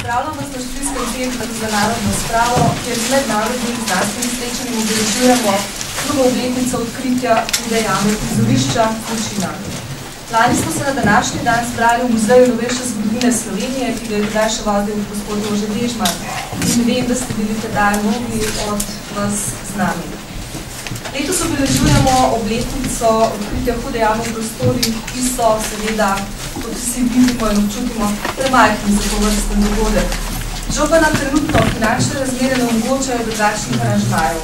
Pozdravljam vas na Študijskem centru za narodno spravo, kjer z mednarodnim znanstvenim srečanjem obeležujemo drugo obletnico odkritja Hude jame prizorišča Fučina. Lani smo se na današnji dan zbrali v Muzeju novejše zgodovine Slovenije, ki ga je tedaj še vodil gospod Jože Dežman. In vem, da ste bili tedaj mnogi od vas z nami. Letos obeležujemo obletnico odkritja Hude jame v prostorih, ki so seveda, kot vsi vidimo in občutimo, premajhni za tovrsten dogodek. Žal pa nam trenutno finančne razmere ne omogočajo drugačnih aranžmajev.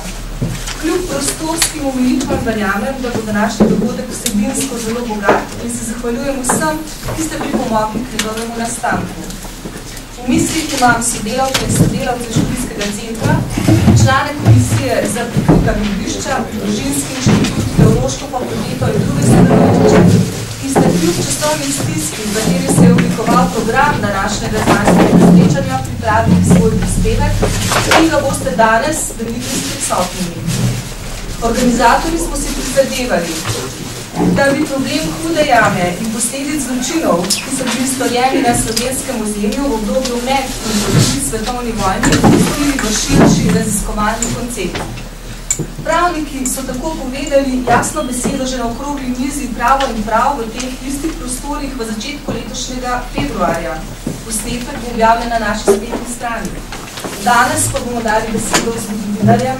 Kljub prostorskim omejitvam verjamem, da bo današnji dogodek vsebinsko zelo bogat in se zahvaljujem vsem, ki ste pripomogli k njegovemu nastanku. V mislih imam sodelavke in sodelavce Študijskega centra, člane komisije za prikrita grobišča, Družinski inštitut, Teološko fakulteto in druge sodelavce, ki ste kljub časovni stiski, v kateri se je oblikoval program današnjega znanstvenega srečanja, pripravili svoj prispevek, ki ga boste danes delili s prisotnimi. Organizatorji smo si prizadevali, da bi problem Hude jame in posledic zločinov, ki so bili storjeni na slovenskem ozemlju v obdobju med in po drugi svetovni vojni, postavili v širši raziskovalni koncept. Pravniki so tako povedali jasno besedo že na okrogli mizi Pravo in prav v teh istih prostorih v začetku letošnjega februarja. Posnetek bo objavljen na naši spletni strani. Danes pa bomo dali besedo zgodovinarjem,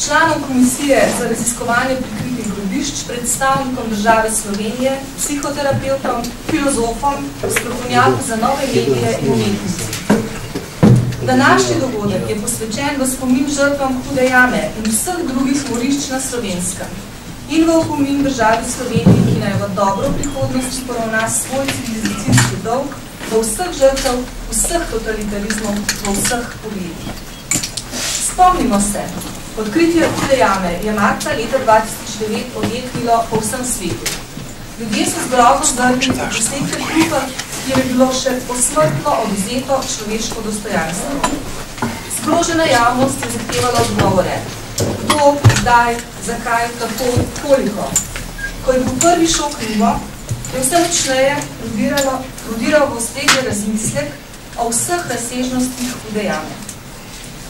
članom komisije za raziskovanje prikritih grobišč, predstavnikom države Slovenije, psihoterapeutom, filozofom, strokovnjakom za nove medije in umetnosti. Današnji dogodek je posvečen v spomin žrtvam Hude jame in vseh drugih morišč na Slovenskem in v opomin državi Sloveniji, ki naj v dobro prihodnosti poravna svoj civilizacijski dolg do vseh žrtev, vseh totalitarizmov, v vseh pogledih. Spomnimo se, odkritje Hude jame je marca leta 2009 odjeknilo po vsem svetu. Ljudje so z grozom zdrli posnetke trupa, kjer je bilo še posmrtno odvzeto človeško dostojanstvo. Zgrožena javnost je zahtevala odgovore. Kdo, kdaj, zakaj, kako, koliko. Ko je bil prvi šok mimo, je vse močneje prodiral v ospredje razmislek o vseh razsežnostih Hude jame.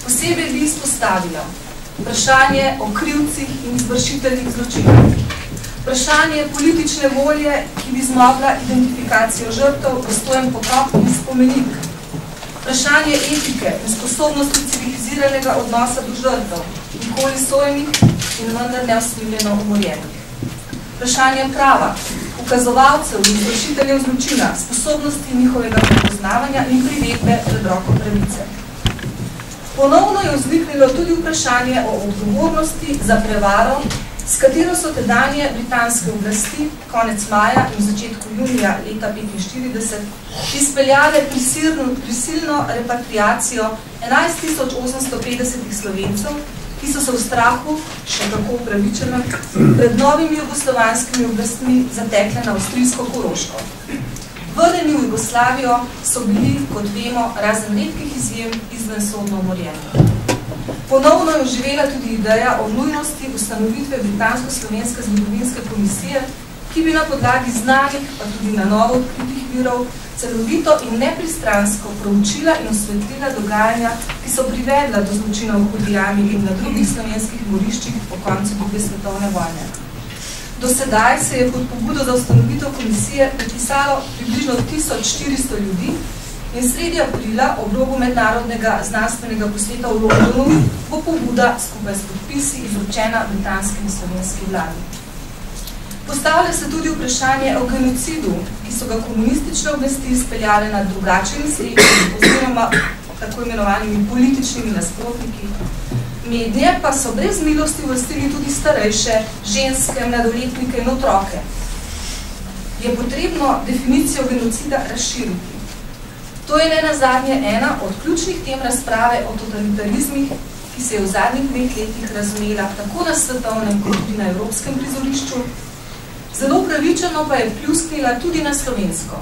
Posebej bi izpostavila vprašanje o krivcih in izvršiteljih zločinov. Vprašanje politične volje, ki bi zmogla identifikacijo žrtev, dostojen pokop in spomenik. Vprašanje etike in sposobnosti civiliziranega odnosa do žrtev, nikoli sojenih in vendar neusmiljeno umorjenih. Vprašanje prava, ukazovalcev in izvršiteljev zločina, sposobnosti njihovega prepoznavanja in privedbe pred roko pravice. Ponovno je vzniknilo tudi vprašanje o odgovornosti za prevaro, s katero so tedanje britanske oblasti konec maja in v začetku junija leta 1945 izpeljale prisilno repatriacijo 11.850 Slovencev, ki so se v strahu, še kako upravičeno, pred novimi jugoslovanskimi oblastmi zatekle na avstrijsko Koroško. Vrnjeni v Jugoslavijo so bili, kot vemo, razen redkih izjem izvensodno umorjeni. Ponovno je oživela tudi ideja o nujnosti ustanovitve Britansko-slovenske zgodovinske komisije, ki bi na podlagi znanih, pa tudi na novo odkritih virov, celovito in nepristransko proučila in osvetlila dogajanja, ki so privedla do zločina v Hudi jami in na drugih slovenskih moriščih po koncu druge svetovne vojne. Do sedaj se je pod pobudo za ustanovitev komisije podpisalo približno 1400 ljudi in sredi aprila ob robu mednarodnega znanstvenega posveta v Londonu bo pobuda skupaj s podpisi izročena britanski in slovenski vladi. Postavlja se tudi vprašanje o genocidu, ki so ga komunistične oblasti izpeljale nad drugačnimi sredstvi oziroma tako imenovanimi političnimi nasprotniki. Medije pa so brez milosti uvrstili tudi starejše, ženske, mladoletnike in otroke. Je potrebno definicijo genocida razširiti. To je nenazadnje ena od ključnih tem razprave o totalitarizmih, ki se je v zadnjih 2 letih razumela tako na svetovnem kot tudi na evropskem prizorišču. Zelo pravičeno pa je pljusknila tudi na slovensko.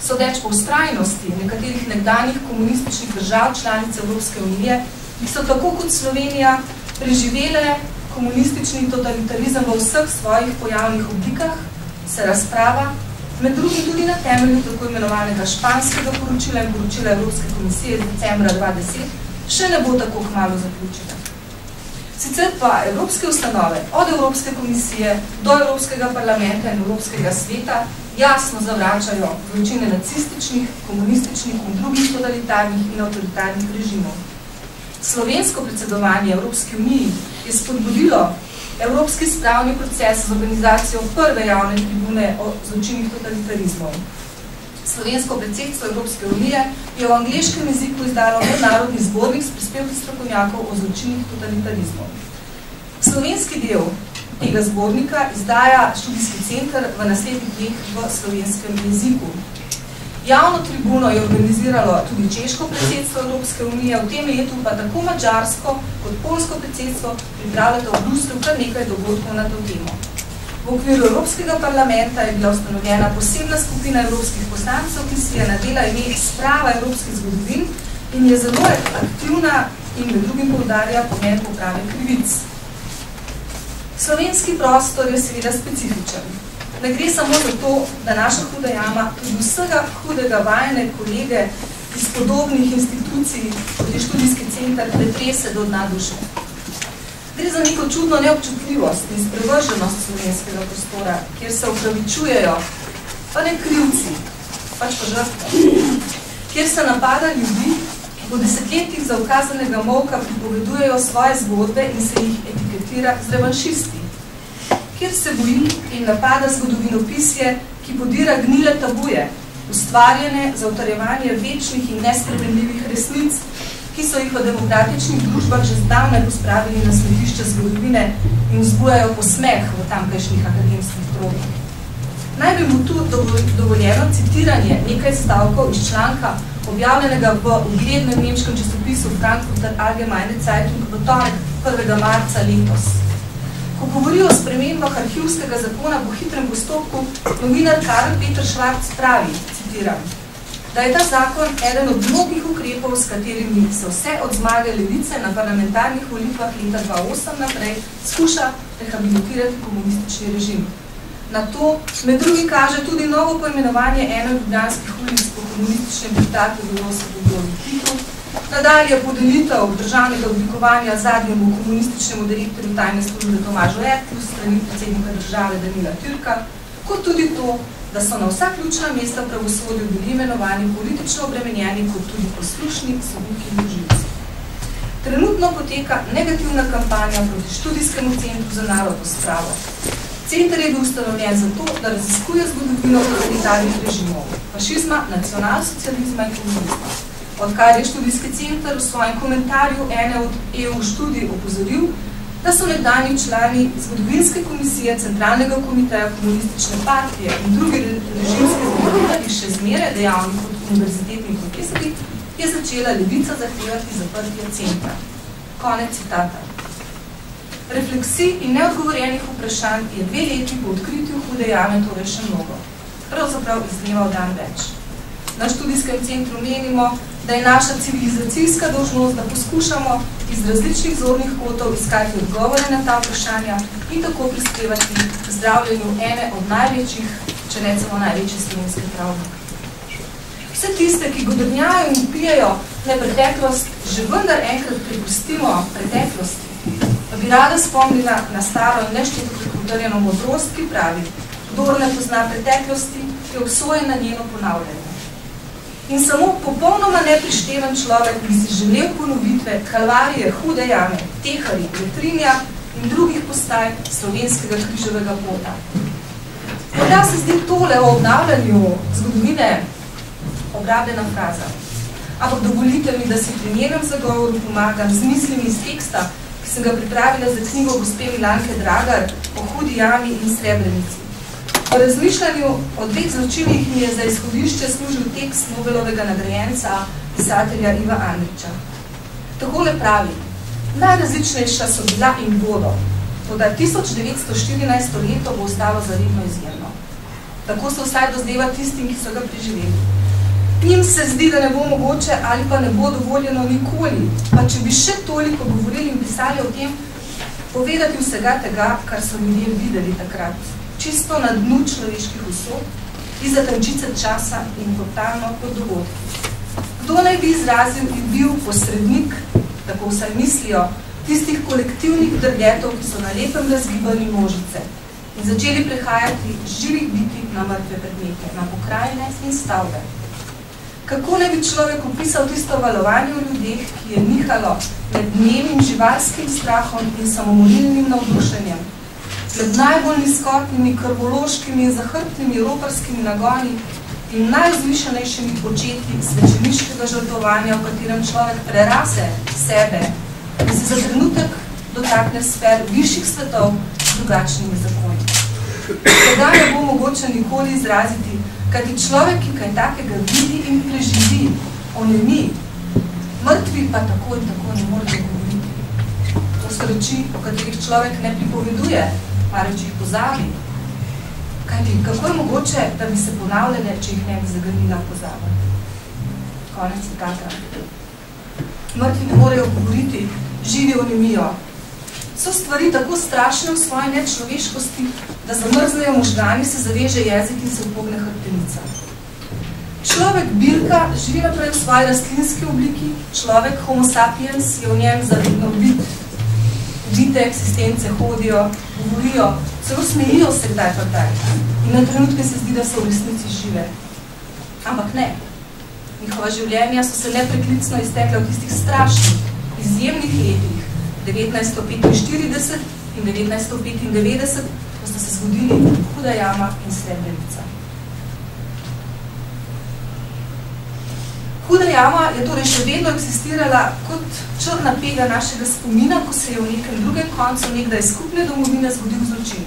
Sodeč po vztrajnosti nekaterih nekdanjih komunističnih držav članic Evropske unije, ki so tako kot Slovenija preživele komunistični totalitarizem v vseh svojih pojavnih oblikah, se razprava, med drugim tudi na temelju tako imenovanega španskega poročila in poročila Evropske komisije iz decembra 2010, še ne bo tako kmalu zaključena. Sicer pa evropske ustanove, od Evropske komisije do Evropskega parlamenta in Evropskega sveta, jasno zavračajo zločine nacističnih, komunističnih in drugih totalitarnih in avtoritarnih režimov. Slovensko predsedovanje Evropski uniji je spodbudilo evropski spravni proces z organizacijo prve javne tribune o zločinih totalitarizmov. Slovensko predsedstvo Evropske unije je v angleškem jeziku izdalo mednarodni zbornik s prispevki strokovnjakov o zločinih totalitarizmov. Slovenski del tega zbornika izdaja študijski center v naslednjih dneh v slovenskem jeziku. Javno tribuno je organiziralo tudi češko predsedstvo Evropske unije, v tem letu pa tako madžarsko kot polsko predsedstvo pripravljata v Bruslju kar nekaj dogodkov na to temo. V okviru Evropskega parlamenta je bila ustanovljena posebna skupina evropskih poslancev, ki si je nadela ime Sprava evropskih zgodovin in je zelo aktivna in med drugim poudarja pomen poprave krivic. Slovenski prostor je seveda specifičen. Ne gre samo za to, da naša huda jama tudi vsega hudega vajene kolege iz podobnih institucij, kot je študijski center, pretrese do dna duše. Gre za neko čudno neobčutljivost in sprevrženost slovenskega prostora, kjer se opravičujejo, pa ne krivci, pač pa žrtve, kjer se napada ljudi, ki po desetletjih zaukazanega molka pripovedujejo svoje zgodbe in se jih etiketira z revanšisti, kjer se boji in napada zgodovinopisje, ki podira gnile tabuje, ustvarjene za utrjevanje večnih in nespremenljivih resnic, ki so jih v demokratičnih družbah že zdavnaj pospravili na središče zgodovine in vzbujajo posmeh v tamkajšnjih akademskih krogih. Naj bi mu tu dovoljeno citiranje nekaj stavkov iz članka, objavljenega v uglednem nemškem časopisu Frankfurter Allgemeine Zeitung v torek 1. marca letos. Ko govori o spremembah arhivskega zakona po hitrem postopku, novinar Karl Peter Schwarz pravi, citiram, da je ta zakon eden od mnogih ukrepov, s katerimi se vse od zmage levice na parlamentarnih volitvah leta 2008 naprej skuša rehabilitirati komunistični režim. Na to med drugim kaže tudi novo poimenovanje ene od ljubljanskih ulic po komunističnem diktatu Josipu Brozu Titu, nadalje podelitev državnega odlikovanja zadnjemu komunističnemu direktorju tajne službe Tomažu Ertlu strani predsednika države Danila Türka, kot tudi to, da so na vsa ključna mesta v pravosodju bili imenovani politično obremenjeni kot tudi poslušni sodniki in tožilci. Trenutno poteka negativna kampanja proti študijskemu centru za narodno spravo. Center je bil ustanovljen zato, da raziskuje zgodovino totalitarnih režimov, fašizma, nacionalsocializma in komunizma. Odkar je študijski center v svojem komentarju ene od EU študij opozoril, da so nekdanji člani zgodovinske komisije Centralnega komiteja komunistične partije in drugi režimske zgodovine še zmeraj dejavni kot univerzitetni profesori, je začela levica zahtevati zaprtje centra. Konec citata. Refleksij in neodgovorjenih vprašanj je 2 leti po odkritju hude jame torej še mnogo. Pravzaprav iz dneva v dan več. Na študijskem centru menimo, da je naša civilizacijska dolžnost, da poskušamo iz različnih zornih kotov iskati odgovore na ta vprašanja in tako prispevati k zdravljenju ene od največjih, če ne celo največje slovenske travme. Vse tiste, ki godrnjajo in pijejo ne preteklost, že vendar enkrat prepustimo preteklosti, pa bi rada spomnila na staro in neštetokrat udarjeno modrost, ki pravi, kdor ne pozna preteklosti, je obsojen na njeno ponavljanje. In samo popolnoma neprišteven človek bi si želel ponovitve kalvarije, hude jame, tehari, letrinja in drugih postaj slovenskega križevega pota. Morda se zdi tole o obnavljanju zgodovine obrabljena fraza. Ampak dovolite mi, da si pri njenem zagovoru pomagam z mislimi iz teksta, ki sem ga pripravila za knjigo gospe Milanke Dragar o hudi jami in Srebrenici. V razmišljanju o 2 zločinih mi je za izhodišče služil tekst Nobelovega nagrajenca, pisatelja Iva Andrića. Takole pravi, najrazličnejša so bila in bodo, toda 1914 leto bo ostalo zaredno izjemno. Tako se vsaj dozdeva tistim, ki so ga preživeli. Njim se zdi, da ne bo mogoče ali pa ne bo dovoljeno nikoli, pa če bi še toliko govorili in pisali o tem, povedati vsega tega, kar so ljudje videli takrat, čisto na dnu človeških usod, izza tančice časa in totalno pod dogodki. Kdo naj bi izrazil in bil posrednik, tako vsaj mislijo, tistih kolektivnih drgetov, ki so na lepem razgibali množice in začeli prehajati živih biti na mrtve predmete, na pokrajine in stavbe. Kako naj bi človek opisal tisto valovanje v ljudeh, ki je nihalo med dnevnim živalskim strahom in samomorilnim navdušenjem, med najbolj nizkotnimi, krvološkimi in zahrbtnimi roparskimi nagoni in najvzvišenejšimi početji svečeniškega žrtvovanja, v katerem človek prerase sebe in se za trenutek dotakne sfer višjih svetov z drugačnimi zakoni. Tega ne bo mogoče nikoli izraziti, kajti človek, ki kaj takega vidi in preživi, onemi, mrtvi pa tako in tako ne more govoriti. To so reči, o katerih človek ne pripoveduje, pa reči jih pozabi. Kajti, kako je mogoče, da bi se ponavljale, če jih ne bi zagrnila pozaba? Konec citata. Mrtvi ne morejo govoriti, živi onemijo. So stvari tako strašne v svoji nečloveškosti, da zamrznejo možgani, se zaveže jezik in se upogne hrbtenica. Človek bilka živi naprej v svoji rastlinski obliki, človek homo sapiens je v njem zavedno bit. Bite eksistence hodijo, govorijo, celo smejijo se kdaj pa kdaj. In na trenutke se zdi, da so v resnici žive. Ampak ne. Njihova življenja so se nepreklicno iztekla v tistih strašnih, izjemnih letih 1945 in 1995, ko sta se zgodili Huda jama in Srebrenica. Huda jama je torej še vedno eksistirala kot črna pega našega spomina, ko se je v nekem drugem koncu nekdaj skupne domovine zgodil zločin.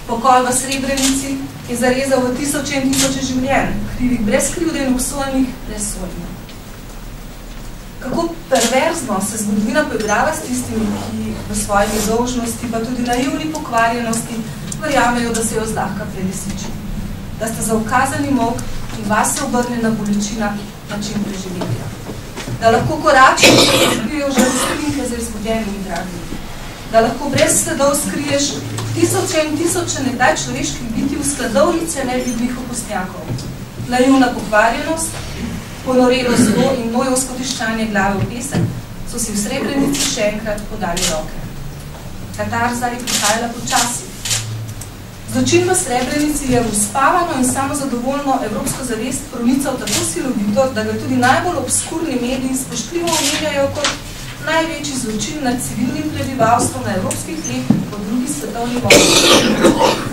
Pokol v Srebrenici je zarezal v tisoče in tisoče življenj, krivih brez krivde in obsojenih brez sodnja. Kako perverzno se zgodovina poigrava s tistimi, ki v svoji nedolžnosti, pa tudi naivni pokvarjenosti, verjamejo, da se jo zlahka prelisiči. Da sta za ukazani molk in vas se obrnjena bolečina način preživetja. Da lahko koračijo, ki skrijejo že skrinke za izgubljenimi dragimi. Da lahko brez sledov skriješ tisoče in tisoče nekdaj človeških biti v skladovnice nevidnih okostnjakov. Naivna pokvarjenost, ponorelo zlo in nojevsko tiščanje glave v pesek, so si v Srebrenici še enkrat podali roke. Katarza je prihajala počasi. Zločin v Srebrenici je uspavano in samozadovoljno evropsko zavest pronical tako silovito, da ga tudi najbolj obskurni mediji spoštljivo omenjajo kot največji zločin nad civilnim prebivalstvom na evropskih tleh po drugi svetovni vojni.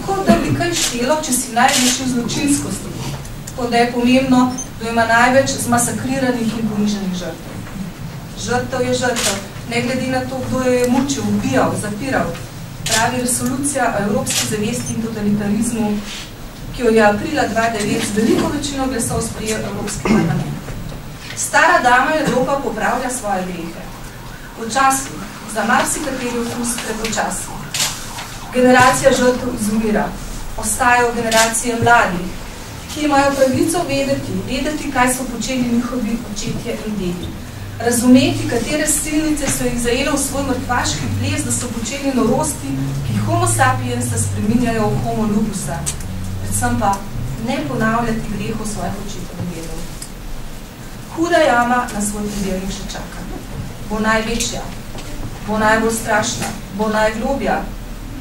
Kot da bi kaj štelo, če si največji v zločinskosti. Kot da je pomembno, da ima največ zmasakriranih in poniženih žrtev. Žrtev je žrtev, ne glede na to, kdo jo je mučil, ubijal, zapiral. Pravi resolucija o evropski zavesti in totalitarizmu, ki jo je aprila 2009 z veliko večino glasov sprejel Evropski parlament. Stara dama Evropa popravlja svoje grehe. Počasi, za marsikateri okus prepočasi. Generacija žrtev izumira. Ostajajo generacije mladih, ki imajo pravico vedeti, kaj so počeli njihovi očetje in dedi. Razumeti, katere silnice so jih zajele v svoj mrtvaški ples, da so počeli norosti, ki homo sapiensa spreminjajo v homo lupusa. Predvsem pa ne ponavljati grehov svojih očetov in dedov. Huda jama na svoj predelnik še čaka. Bo največja, bo najbolj strašna, bo najglobja,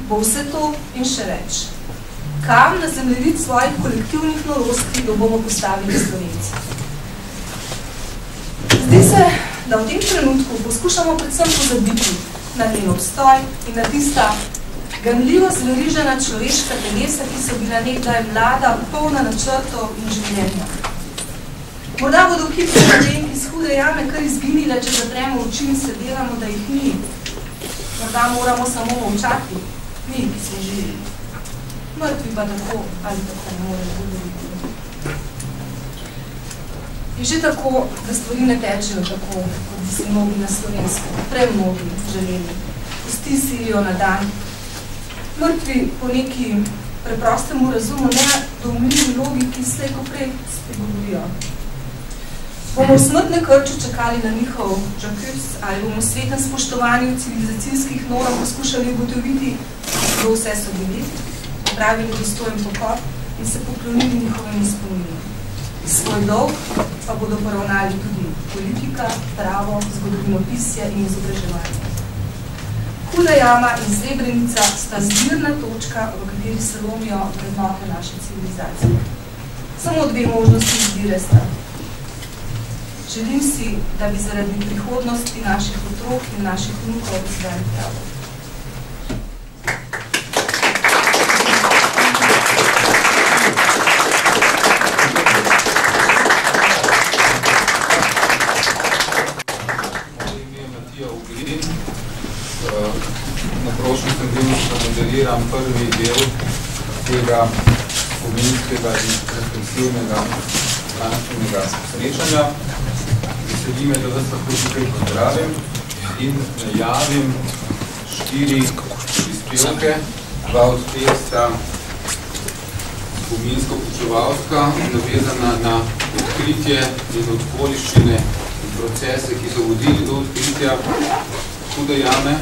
bo vse to in še več. Kam na zemljevid svojih kolektivnih norosti jo bomo postavili Slovenci? Zdi se, da v tem trenutku poskušamo predvsem pozabiti na njen obstoj in na tista ganljivo zverižena človeška telesa, ki so bila nekdaj mlada, polna načrtov in življenja. Morda bodo kipne radenki z Hude jame kar izginile, če zatremo oči in se delamo, da jih ni. Morda moramo samo molčati, mi, ki smo živeli. Mrtvi pa tako ali tako ne morejo govoriti. Je že tako, da stvari ne tečejo tako, kot bi si mnogi na slovensko, premnogi želeli. Pusti silijo na dan. Mrtvi po neki preprostemu razumu, nedoumljivi logiki, slej ko prej spregovorijo. Bomo v smrtne krču čakali na njihov žakus, ali bomo v svetnem spoštovanju civilizacijskih norov poskušali ugotoviti, kdo vse so bili, pravili dostojen pokop in se poklonili njihovemu spominu. Svoj dolg pa bodo poravnali tudi politika, pravo, zgodovinopisje in izobraževanje. Huda jama in Srebrenica sta zbirna točka, v kateri se lomijo vrednote naše civilizacije. Samo dve možnosti izbire sta. Želim si, da bi zaradi prihodnosti naših otrok in naših vnukov izbrali pravo. Naprošen sem bil, da modeliram prvi del tega spominskega in refleksivnega znanstvenega srečanja. Veseli me, da vas lahko tukaj pozdravim in najavim 4 prispevke. 2 od teh sta spominsko-poučevalska, navezana na odkritje in okoliščine in procese, ki so vodili do odkritja Hude jame.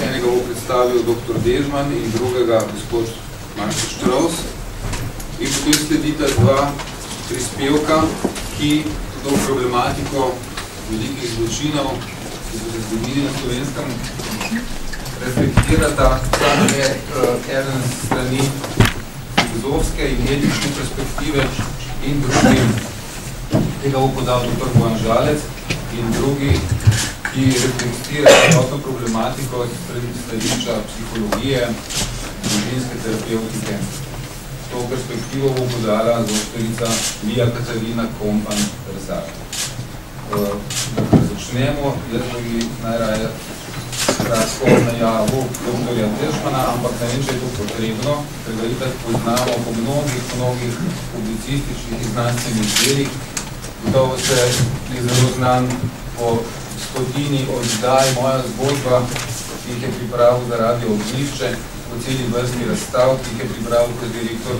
Enega bo predstavil dr. Dežman in drugega gospod Marko Štrovs. In potem sledita 2 prispevka, ki to problematiko velikih zločinov, ki so se zgodili na Slovenskem, reflektirata. Ta je eden strani filozofske in etične perspektive in drugi, tega bo podal dr. Bojan Žalec, in drugi, ki reflektira celotno problematiko iz stališča psihologije, družinske terapeutike. To perspektivo bo podala doktorica Lija Katarina Kompan-Rzak. Da začnemo, jaz bi najraje kratko najavo doktorja Dežmana, ampak ne vem, če je to potrebno, ker ga itak poznamo po mnogih publicističnih in znanstvenih delih. Gotovo se je zelo znan po stotini oddaj Moja zgodba, ki jih je pripravil za Radio Ognjišče, po celi vrsti razstav, ki jih je pripravil kot direktor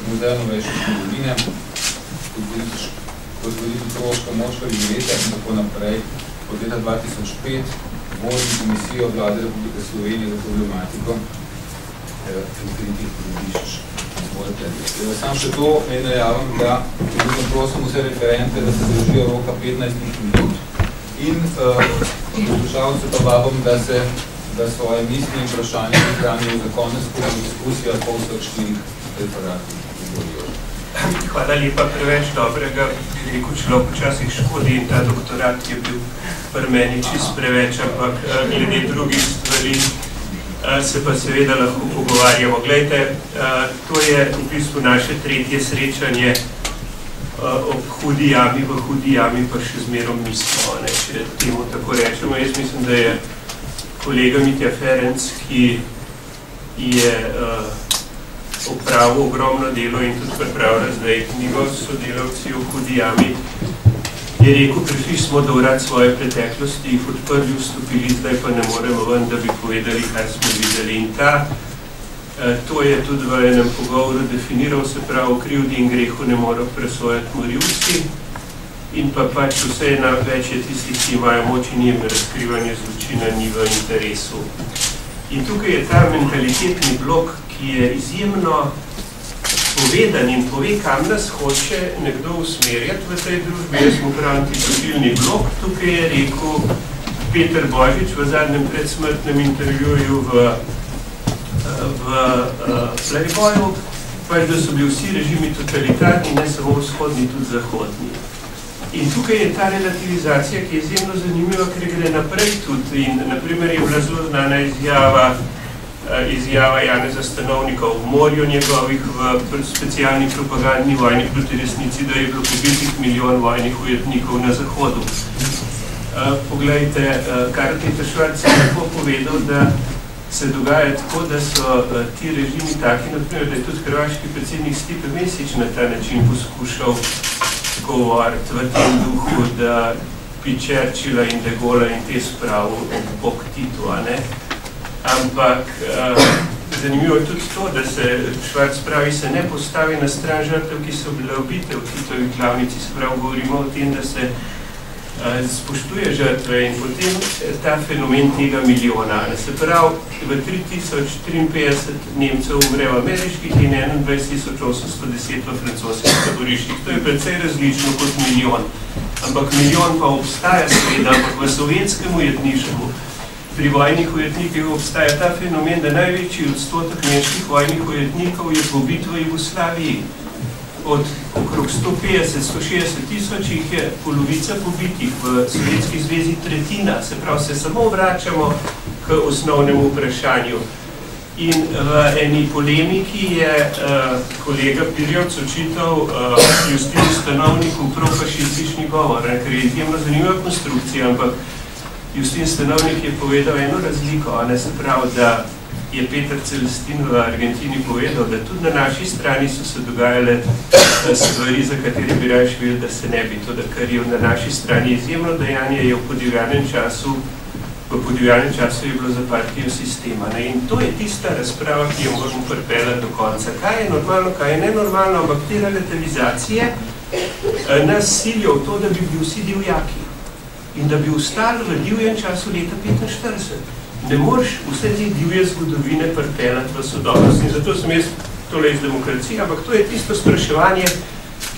Muzeja novejše zgodovine, kot voditelj Koroška močka Violeta in tako naprej. Od leta 2005 vodi komisijo Vlade Republike Slovenije za problematiko odkritih porodnišč. Sam še to najavim, da prosim vse referente, da se držijo roka 15 minut. In poslušalce pa vabim, da svoje misli in vprašanje prihranijo za konec diskusija po vseh 4 referatih. Hvala lepa, preveč dobrega, bi rekel, človek včasih škodi in ta doktorat je bil pri meni čist preveč, ampak glede drugih stvari se pa seveda lahko pogovarjamo. Glejte, to je v bistvu naše 3. srečanje ob Hudi jami, v Hudi jami pa še zmerom nismo, če temu tako rečemo. Jaz mislim, da je kolega Mitja Ferenc, ki je opravil ogromno delo in tudi pripravlja zdaj knjigo Sodelavci v Hudi jami, je rekel, prišli smo do urad svoje preteklosti, jih odprli, vstopili, zdaj pa ne moremo ven, da bi povedali, kaj smo videli. In to je tudi v enem pogovoru definiral, se pravi, o krivdi in grehu ne morajo presojati morilci in pa pač vse več je tistih, ki imajo moč in jim razkrivanje zločina ni v interesu. In tukaj je ta mentalitetni blok, ki je izjemno povedan in pove, kam nas hoče nekdo usmerjati v tej družbi. Jaz smo prav antitopilni blok, tukaj je rekel Peter Božič v zadnjem predsmrtnem intervjuju v Playboyu, pač da so bili vsi režimi totalitarni, ne samo vzhodni, tudi zahodni. In tukaj je ta relativizacija, ki je izjemno zanimiva, ker gre naprej tudi. In naprimer je bila zelo znana izjava Janeza Stanovnika v morju njegovih v specialni propagandni vojni proti resnici, da je bilo pobitih 1 milijon vojnih ujetnikov na Zahodu. Poglejte, Karl Peter Schwarz je tako povedal, da se dogaja tako, da so ti režimi taki, naprimer, da je tudi hrvaški predsednik Stipe Mesić na ta način poskušal govoriti v tem duhu, da bi Churchilla in De Gaulle in te spravil ob Titu, ampak zanimivo je tudi to, da se Schwarz pravi, se ne postavi na stran žrtev, ki so bile ubite v Titovih glavnici, se pravi, govorimo o tem, da se spoštuje žrtve in potem ta fenomen tega milijona. Se pravi, v 3053 Nemcev umre v ameriških in 21.810 v francoskih taboriščih. To je precej različno kot milijon. Ampak milijon pa obstaja seveda, ampak v sovjetskem ujetništvu, pri vojnih ujetnikih obstaja ta fenomen, da največji odstotek nemških vojnih ujetnikov je pobit v Jugoslaviji. Od okrog 150-160 tisoč jih je polovica pobitih, v Sovjetski zvezi tretjina, se pravi, se samo vračamo k osnovnemu vprašanju. In v eni polemiki je kolega Pirjevc očital Justinu Stanovniku profašistični govor, ker je izjemno zanimiva konstrukcija, ampak Justin Stanovnik je povedal eno razliko, se pravi, da je Peter Celestin v Argentini povedal, da tudi na naši strani so se dogajale stvari, za katere bi raje videli, da se ne bi. To, kar je na naši strani izjemno dejanje, je v podivjanem času je bilo za partijo sistema. In to je tista razprava, ki jo moramo pripeljati do konca. Kaj je normalno, kaj je nenormalno, ampak te relativizacije nas silijo v to, da bi bili vsi divjaki in da bi ostali v divjem času leta 1945. Ne moreš vse te divje zgodovine pripeljati v sodobnost. In zato sem jaz tole iz demokracije, ampak to je tisto spraševanje,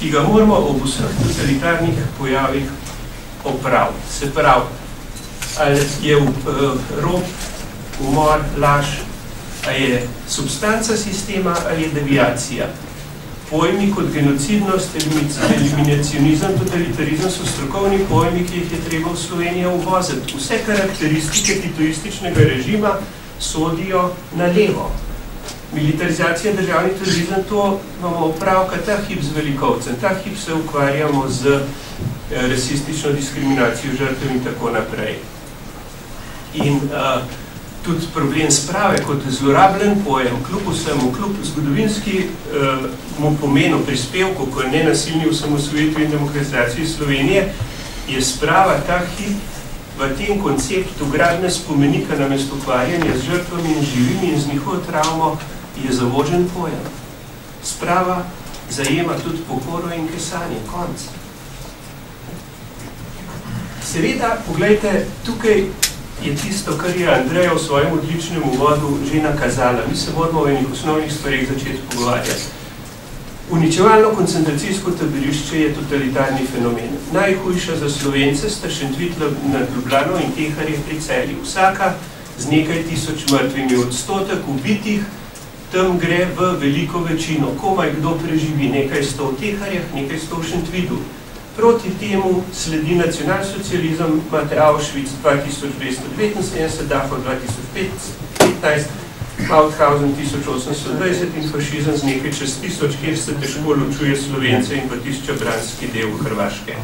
ki ga moramo ob vseh totalitarnih pojavih opraviti. Se pravi, ali je rop, umor, laž, ali je substanca sistema, ali je deviacija. Pojmi kot genocidnost, eliminacionizem, totalitarizem so strokovni pojmi, ki jih je treba v Sloveniji uvoziti. Vse karakteristike titoističnega režima sodijo na levo. Militarizacija, državni terorizem, to imamo opravka ta hip z velikovcem. Ta hip se ukvarjamo z rasistično diskriminacijo žrtev in tako naprej. In tudi problem sprave kot zlorabljen pojem, kljub vsemu, kljub zgodovinskemu pomenu prispevku, ko je nenasilni osamosvojitvi in demokratizaciji Slovenije, je sprava ta hip v tem konceptu gradnje spomenika namesto ukvarjanja z žrtvami in živimi in z njihovo travmo je zavožen pojem. Sprava zajema tudi pokoro in kesanje, konc. Seveda, poglejte, tukaj je tisto, kar je Andreja v svojem odličnem uvodu že nakazala. Mi se moramo v enih osnovnih stvarih začeti pogovarjati. Uničevalno koncentracijsko taborišče je totalitarni fenomen. Najhujša za Slovence sta Šentvid nad Ljubljano in Teharje pri Celju. Vsaka z nekaj tisoč mrtvimi. Odstotek ubitih tam gre v veliko večino. Komaj kdo preživi, nekaj sto v Teharjah, nekaj sto v Šentvidu. Proti temu sledi nacionalsocializem, imate Auschwitz 2279, Dachau 2015, Mauthausen 1820 in fašizem z nekaj čez 1000, kjer se težko ločuje Slovence in pa tisti čabranski del Hrvaške.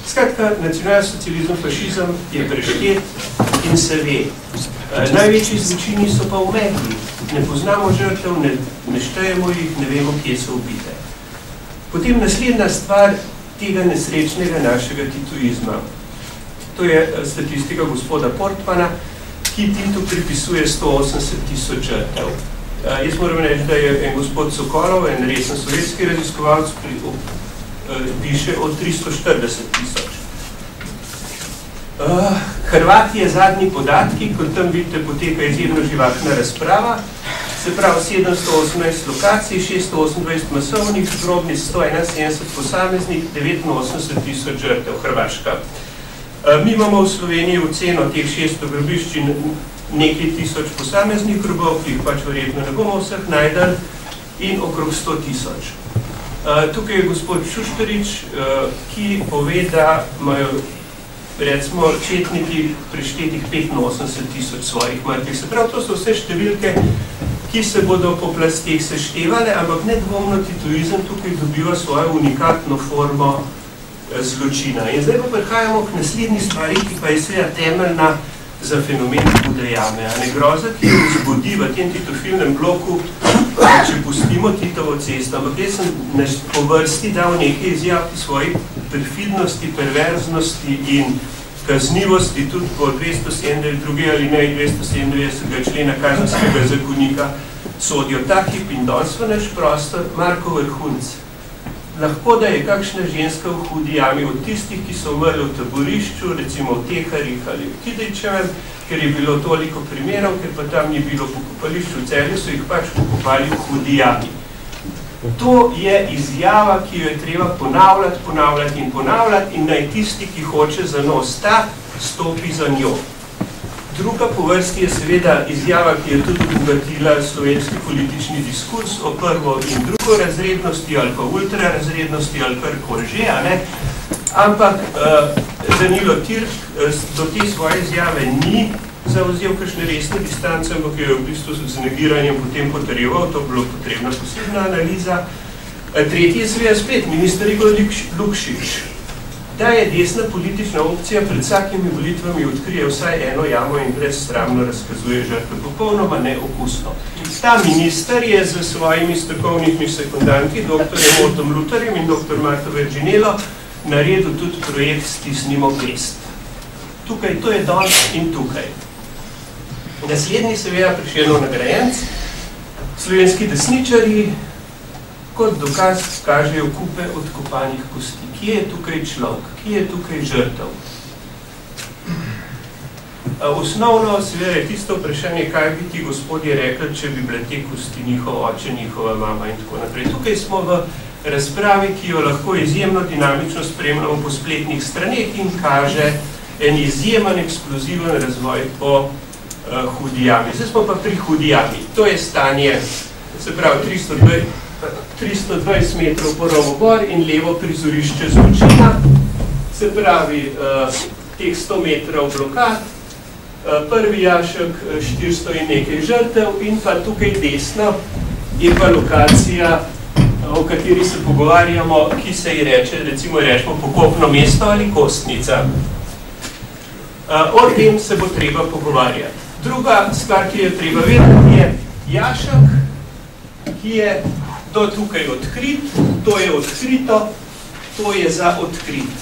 Skratka, nacionalsocializem, fašizem je preštet in se ve. Največji zločini so pa v megli. Ne poznamo žrtev, ne štejemo jih, ne vemo, kje so ubite. Potem naslednja stvar tega nesrečnega našega titoizma. To je statistika gospoda Portmana, ki Titu pripisuje 180 tisoč žrtev. Jaz moram reči, da je en gospod Sokolov, en resen sovjetski raziskovalec, piše o 340 tisoč. Hrvati je zadnji podatki, kot tam vidite, poteka izjemno živahna razprava. Se pravi 718 lokacij, 628 masovnih, grobnic 171 posameznih, 89 tisoč žrtev Hrvaška. Mi imamo v Sloveniji oceno teh 600 grobišč in nekaj tisoč posameznih grobov, ki jih pač verjetno ne bomo vseh najdel, in okrog 100 tisoč. Tukaj je gospod Šušterič, ki pove, da imajo recimo četniki preštetih 85 tisoč svojih mrtvih. Se pravi, to so vse številke, ki se bodo po plasteh seštevale, ampak nedvomno titoizem tukaj dobiva svojo unikatno formo zločina. In zdaj pa prihajamo k naslednji stvari, ki pa je seveda temeljna za fenomen Hude jame. Groza, ki jo vzbudi v tem titofilnem bloku, če pustimo Titovo cesto, ampak jaz sem po vrsti dal nekaj izjav svoji perfidnosti, perverznosti in kaznivosti tudi po 272. ali ne 297. člena Kazenskega zakonika sodijo ta hip in danes v naš prostor Marko Vrhunc. lahko da je kakšna ženska v Hudi jami od tistih, ki so umrli v taborišču, recimo v Teharjih ali v Kidričevem, ker je bilo toliko primerov, ker pa tam ni bilo pokopališču v Celju, so jih pač pokopali v Hudi jami. To je izjava, ki jo je treba ponavljati in naj tisti, ki hoče za njo stati, stopi za njo. Druga po vrsti je seveda izjava, ki je tudi obogatila slovenski politični diskurs o prvo in drugo razrednosti ali pa ultrarazrednosti ali karkoli že, ampak Danilo Tirk do te svoje izjave ni zavzel kakšne resne distance, ampak jo je v bistvu z negiranjem potem potrjeval, to bilo potrebna posebna analiza. Tretji je seveda spet minister Igor Lukšič. Da je desna politična opcija pred vsakimi volitvami odkrije vsaj eno jamo in brezsramno razkazuje žrtve, popolnoma neokusno. Ta minister je z svojimi strokovnimi sekundanti, dr. Mortom Lutarjem in dr. Marto Verginelo, naredil tudi projekt Stisnimo pest. Tukaj, to je dol in tukaj. Naslednji seveda Prešernov nagrajenec, slovenski desničarji, kot dokaz kažejo kupe odkopanih kosti. Kje je tukaj človek? Kje je tukaj žrtev? Osnovno seveda je tisto vprašanje, kaj bi ti gospodje rekli, če bi bile te kosti njihov oče, njihova mama in tako naprej. Tukaj smo v razpravi, ki jo lahko izjemno dinamično spremljamo po spletnih straneh in kaže en izjemen, eksploziven razvoj po Hudi jami. Zdaj smo pa pri Hudi jami. To je stanje, se pravi 320 metrov porovo gor in levo prizorišče zločina, se pravi teh 100 metrov blokad, prvi jašek 400 in nekaj žrtev in pa tukaj desno je pa lokacija, o kateri se pogovarjamo, ki se ji reče, recimo rečemo pokopno mesto ali kostnica. O tem se bo treba pogovarjati. Druga stvar, ki je treba vedeti, je jašek, ki je do tukaj odkrit, to je odkrito, to je za odkrit.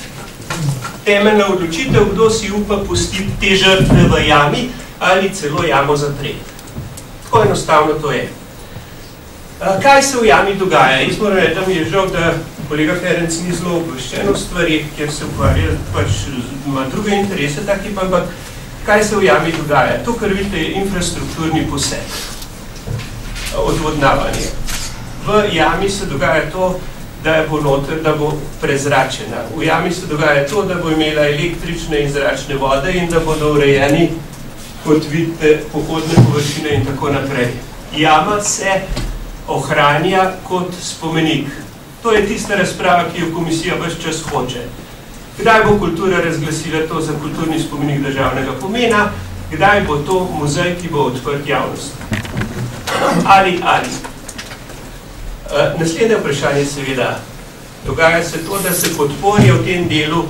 Temeljna odločitev, kdo si upa pustiti te žrtve v jami ali celo jamo zapreti. Tako enostavno to je. Kaj se v jami dogaja? Jaz moram reči, da mi je žal, da kolega Ferenc ni zelo obveščen v stvarih, kjer se ukvarja, pač ima druge interese taki, ampak kaj se v jami dogaja? To, kar vidite, je infrastrukturni poseg, odvodnavanje. V jami se dogaja to, da bo noter, da bo prezračena. V jami se dogaja to, da bo imela električne in zračne vode in da bodo urejeni, kot vidite, pohodne površine in tako naprej. Jama se ohranja kot spomenik. To je tista razprava, ki jo komisija ves čas hoče. Kdaj bo kultura razglasila to za kulturni spomenik državnega pomena, kdaj bo to muzej, ki bo odprt javnosti. Ali. Naslednje vprašanje seveda. Dogaja se to, da se podporje v tem delu,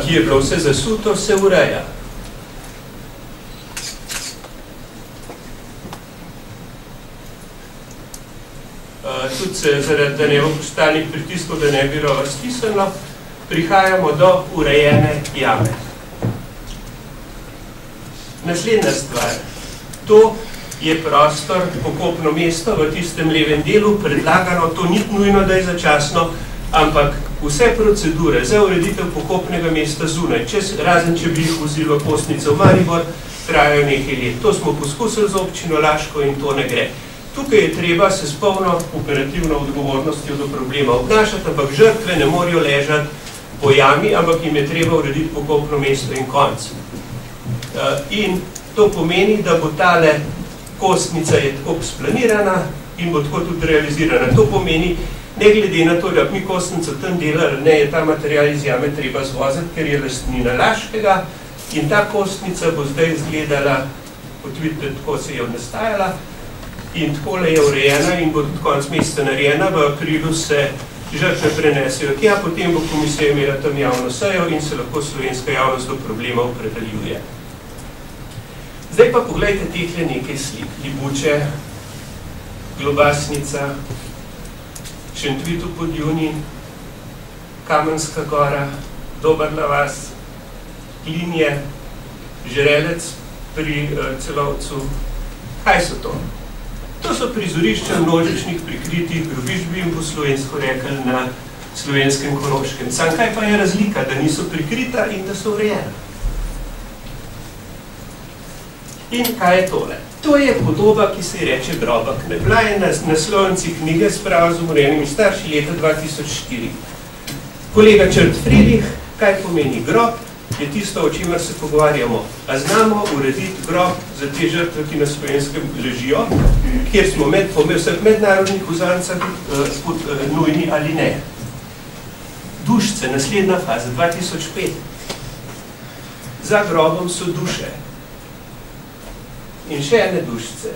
ki je bilo vse zasuto, se ureja. Tudi se zaradi, da ne bo postanih pritiskov, da ne bi bilo razpisano, prihajamo do urejene jame. Naslednja stvar. To je prostor, pokopno mesto v tistem levem delu, predlagano, to ni nujno, da je začasno, ampak vse procedure za ureditev pokopnega mesta zunaj, razen če bi jih vozilo kostnico v Maribor, trajajo nekaj let. To smo poskusili z občino Laško in to ne gre. Tukaj je treba se s polno operativno odgovornostjo do problema obnašati, ampak žrtve ne morajo ležati po jami, ampak jim je treba urediti pokopno mesto in konc. In to pomeni, da bo tale kostnica je tako splanirana in bo tako tudi realizirana. To pomeni, ne glede na to, da mi kostnico tam delali, ne je ta material iz jame treba zvoziti, ker je lastnina Laškega in ta kostnica bo zdaj izgledala, kot vidite, tako se je nastajala in takole je urejena in bo do konc meseca narejena. V aprilu se žrtve prenesejo tja, potem bo komisija imela tam javno sejo in se lahko slovenska javnost do problema opredeljuje. Zdaj pa pogledajte tehle nekaj slik. Libuče, Globasnica, Šentvid v Podjuni, Kamenska gora, Dobrna vas, Klinje, Žrelec pri Celovcu. Kaj so to? To To so prizorišča množičnih prikritih grobišč, bi jim po slovensko rekli, na slovenskem Koroškem. Sam kaj pa je razlika, da niso prikrita in da so urejena? In kaj je tole? To je podoba, ki se reče Grobak. Bila je na naslovnici knjige Sprava z umorjenimi starši leta 2004. Kolega Črt Friedrich, kaj pomeni grob, je tisto, o čemer se pogovarjamo. A znamo urediti grob za te žrtve, ki na Slovenskem ležijo, kjer smo po vseh mednarodnih uzancah nujni ali ne. Dušce, naslednja faza, 2005. Za grobom so duše. In še ene dušice.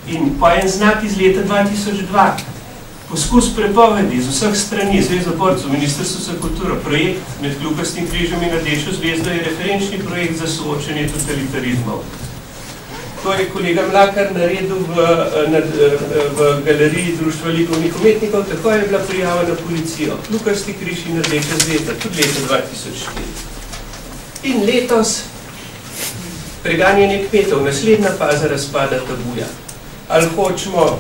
In pa en znak iz leta 2002. Poskus prepovedi z vseh strani, Zveza borcev, Ministrstvo za kulturo, projekt med Kljukastim križem in Rdečo zvezdo je referenčni projekt za soočenje totalitarizmov. To je kolega Mlakar naredil v galeriji Društva likovnih umetnikov, tako je bila prijava na policijo. Kljukasti križ in Rdeča zvezda, tudi leta 2004. In letos preganjanje kmetov, naslednja faza razpada tabuja. Ali hočemo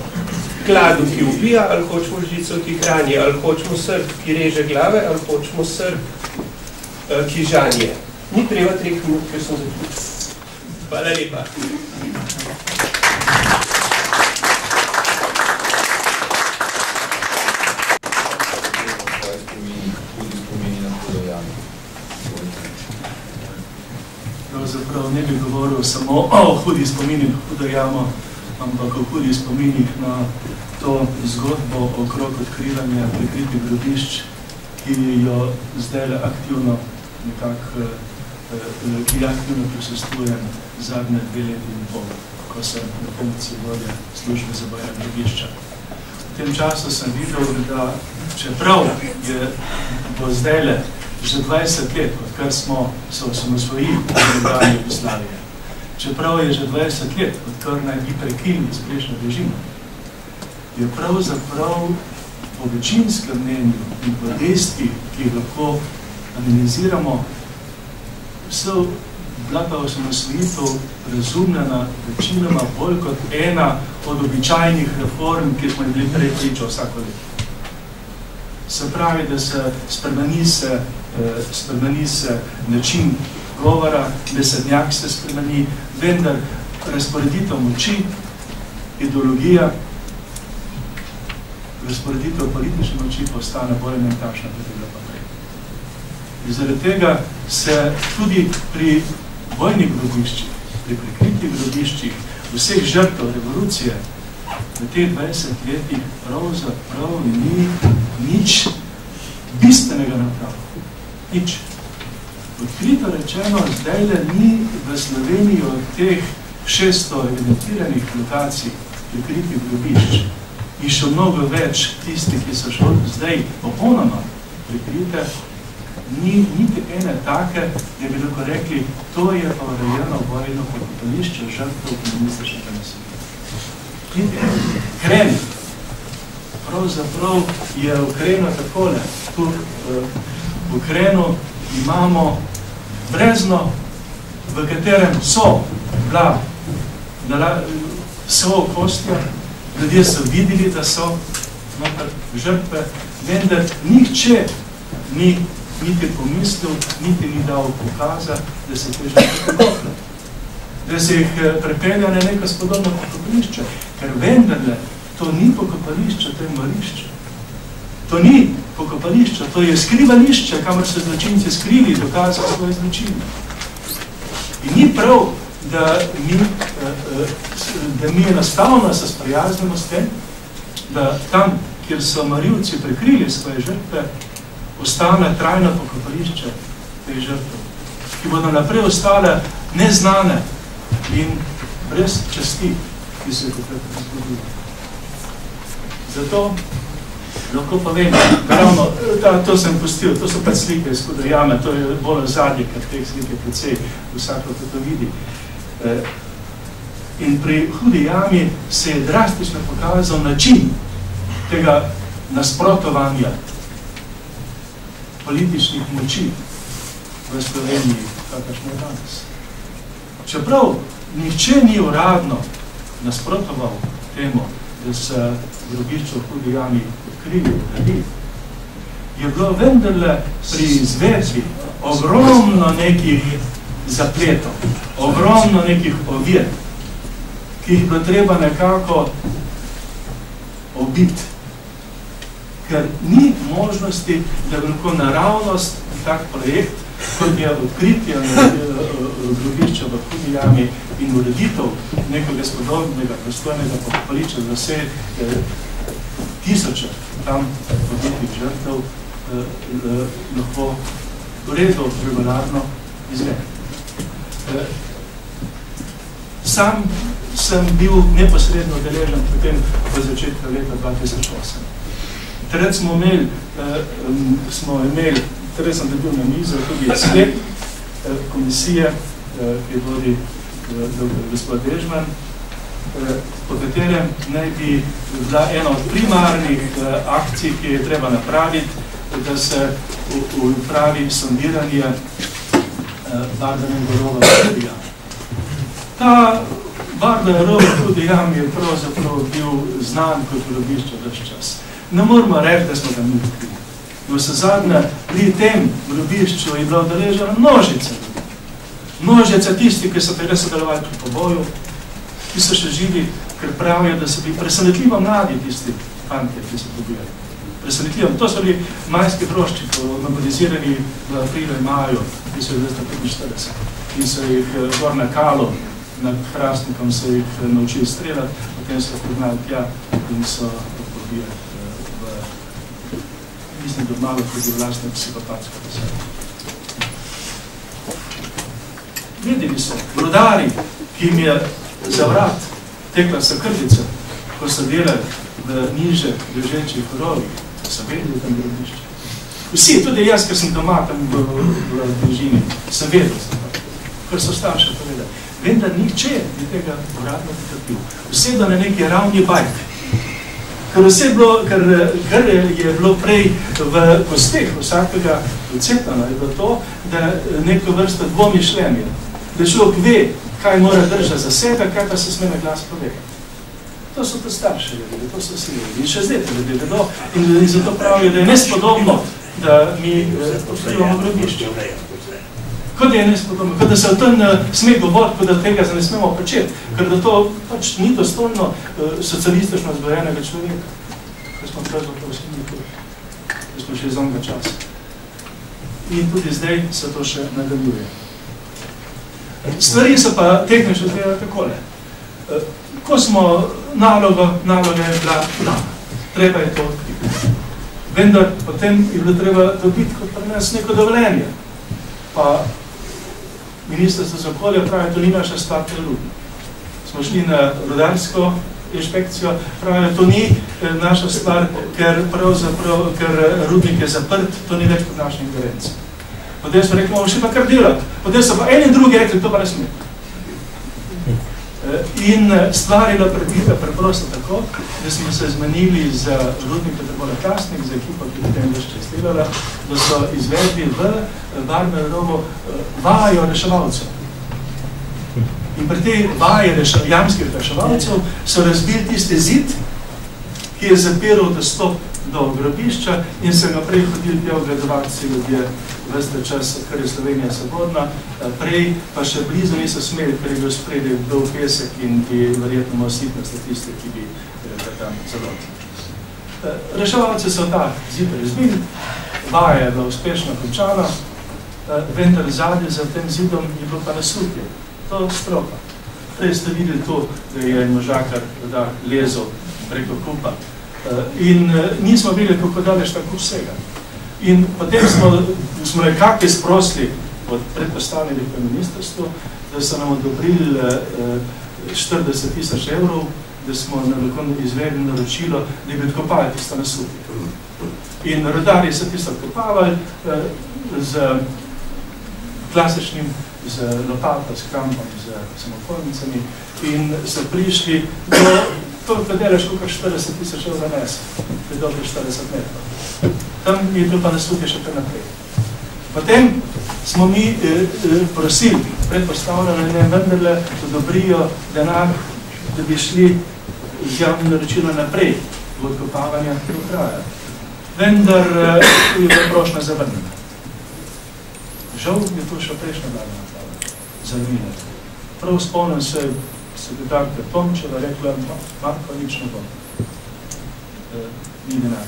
kladu, ki ubija, ali hočemo žlico, ki hrani, ali hočemo srb, ki reže glave, ali hočemo srb, ki žanje. Ni treba 3 minut, ker sem zaključil. Hvala lepa. Pravzaprav ne bi govoril samo o hudih spominih Hudo jamo, ampak o hudih spominih na to zgodbo okrog odkrivanja prikritih grobišč, ki jo zdaj aktivno prisustujem zadnje 2 leti in pol, ko sem na funkciji vodja službe za bojne grobišča. V tem času sem videl, da čeprav bo zdaj že 20 let, odkar smo se osamosvojili v nekdanje Jugoslavije, čeprav je že 20 let, odkar naj bi prekinili s prejšnjo režimo, je pravzaprav po večinskem mnenju in po dejstvih, ki jih lahko analiziramo, so bila pa osamosvojitev razumljena večinoma bolj kot ena od običajnih reform, ki smo bili prej priča vsako leto. Se pravi, da se spremeni se način govora, besednjak se spremeni, vendar razporeditev moči, ideologija, razporeditev politične moči postane bolj ne takšna, kot je bila pa prej. In zaradi tega se tudi pri vojnih grobiščih, pri prikritih grobiščih, vseh žrtev revolucije v teh 20 letih pravzaprav ni nič bistvenega napravljeno. Nič. Odkrito rečeno, zdajle ni v Sloveniji od teh 600 evidentiranih lokacij prikritih grobišč in še mnogo več tistih, ki so šli zdaj popolnoma prikrite, ni niti ene take, da bi lahko rekli, to je pa urejeno vojno pokopališče žrtev komunističnega nasilja. Kren. Pravzaprav je v Krenu takole. Tu v Krenu imamo brezno, v katerem so kostja, ljudje so videli, da so žrtve, vendar nihče ni niti pomislil, niti ni dal pokaza, da se te žrtve pokopne. Da se jih prepelja na neko spodobno pokopališče, ker vendarle to ni pokopališče, to je morišče. To ni pokopališče, to je skrivališče, kamor so zločinci skrili, dokazali svoje zločine. In ni prav, da mi enostavno se sprijaznimo s tem, da tam, kjer so morilci prikrili svoje žrtve, ostane trajno pokopališče teh žrtev, ki bodo naprej ostale neznane in brez časti, ki se je konkretno zgodilo. Zato lahko povem, ravno, to sem pustil, to so pa slike iz Hude jame, to je bolj ozadje, ker teh slike precej vsako to vidi. In pri Hudi jami se je drastično pokazal način tega nasprotovanja političnih moči v Sloveniji, kakršno je danes. Čeprav nihče ni uradno nasprotoval temu, da se grobišče v Hudi jami odkrili, je bilo vendarle pri izvedbi ogromno nekih zapletov, ogromno nekih ovir, ki jih bilo treba nekako obiti. Ker ni možnosti, da bi lahko naravnost tak projekt, kot je odkritje grobišča v Hudi jami in ureditev nekega spodobnega, prostornega pokopališča za vse tisoče tam podjetih žrtev lahko uredno, regularno izvedel. Sam sem bil neposredno deležen potem v začetku leta 2008. Takrat smo imeli, takrat sem dobil na mizo tudi sklep komisije, ki je vodi gospod Dežman, po katerem naj bi bila ena od primarnih akcij, ki je treba napraviti, da se upravi sondiranje Bardanega rova v Hudi jami. Ta Bardanega rova v Hudi jami je pravzaprav bil znan kot grobišče ves čas. Ne moramo reči, da smo ga mi odkrili. Vsezadnje, pri tem grobišču je bila udeležena množica. Množica tisti, ki so tega sodelovali pri poboju, ki so še živi, ker pravijo, da so bili presenetljivo mladi tisti fantje, ki so pobijali. Presenetljivo. To so bili majski hrošči, mobilizirani v aprilu in maju 1945. In so jih gor na Kalu, nad Hrastnikom, so jih naučili streljati, potem so pognali tja in so pobijali. Mislim, da malo tudi vlastne psihopatske posebe. Videli so, brodari, ki jim je za vrat tekla sakrdica, ko so delali v niže ležečih rovih, so vedeli tam grobišče. Vsi, tudi jaz, ker sem doma tam v bližini, sem vedel, ker so starše povedali. Vem, da nihče je tega uradno potrdil. Vse da na neki ravni bajke. Ker je bilo prej v kosteh vsakega odcepljeno, je bilo to, da neko vrsto dvomišljenje, da človek ve, kaj mora držati za sebe, kaj pa se sme na glas povedati. To so to starše vedeli, to so vsi vedeli. In še zdaj to ljudje vedo in zato pravijo, da je nespodobno, da mi odkrivamo grobišče. Kot je nespodobno, kot da se o tem sme govoriti, kot da tega ne smemo početi, ker da to pač ni dostojno socialistično zbojenega človeka, ker smo pravzaprav vsi nikoli, ker smo še iz onega časa. In tudi zdaj se to še nadaljuje. Stvari so pa tehnično izgledali takole. Ko smo naloga je bila dana, treba je to odkriti. Vendar potem je bilo treba dobiti kot pri nas neko dovoljenje. Pa Ministrstvo za okolje pravi, to ni naša stvar pri rudniku. Smo šli na rudarsko inšpekcijo, pravi, to ni naša stvar, ker rudnik je zaprt, to ni več pod našim ingerencem. Potem smo rekli, bomo še pa kar delati. Potem so pa eni in drugi rekli, to pa ne sme. In stvar je bila predvida preprosto tako, da smo se zmenili z rudnikom Trbole Hrastnik, z ekipo, ki potem več čas delala, da so izvedli v Bardanega rovu vajo reševalcev. In pri tej vaji jamskih reševalcev so razbili tisti zid, ki je zapiral dostop do grobišča in so ga prej hodili tja ogledovati si ljudje veste čas, ker je Slovenija svobodna, prej pa še blizu niso smeli, ker je bil spredje dol pesek in bi verjetno osipne statiste, ki bi ga tam celoti. Reševalci so ta zid razbili, vaja je bila uspešno končana, vendar zadnje za tem zidom je bilo pa nasutje, to stropa. Prej ste videli to, da je možakar lezel preko kupa in nismo videli, kako daleč tako vsega. In potem smo nekako izprosili od predpostavljenih v ministrstvu, da so nam odobrili 40 000 evrov, da smo izvedli naročilo, da bi odkopali tisto nasutje. In rudarji so tisto odkopavali z klasičnim, z lopato, s krampom, z samokolnicami in so prišli do toliko delež, kot 40 000 evrov nes, to je dobro 40 metrov. Tam je bilo pa nasutje še kar naprej. Potem smo mi prosili, predpostavljeno, da vendarle odobrijo denar, da bi šli z javnim naročilom naprej v odkopavanja do kraja. Vendar je bila prošnja zavrnjena. Žal je to še prejšnja vlada napravila. Zanimivo. Prav spomnim se sekretarka Tomčeva, rekla, Marko, nič ne bo. Ni denar.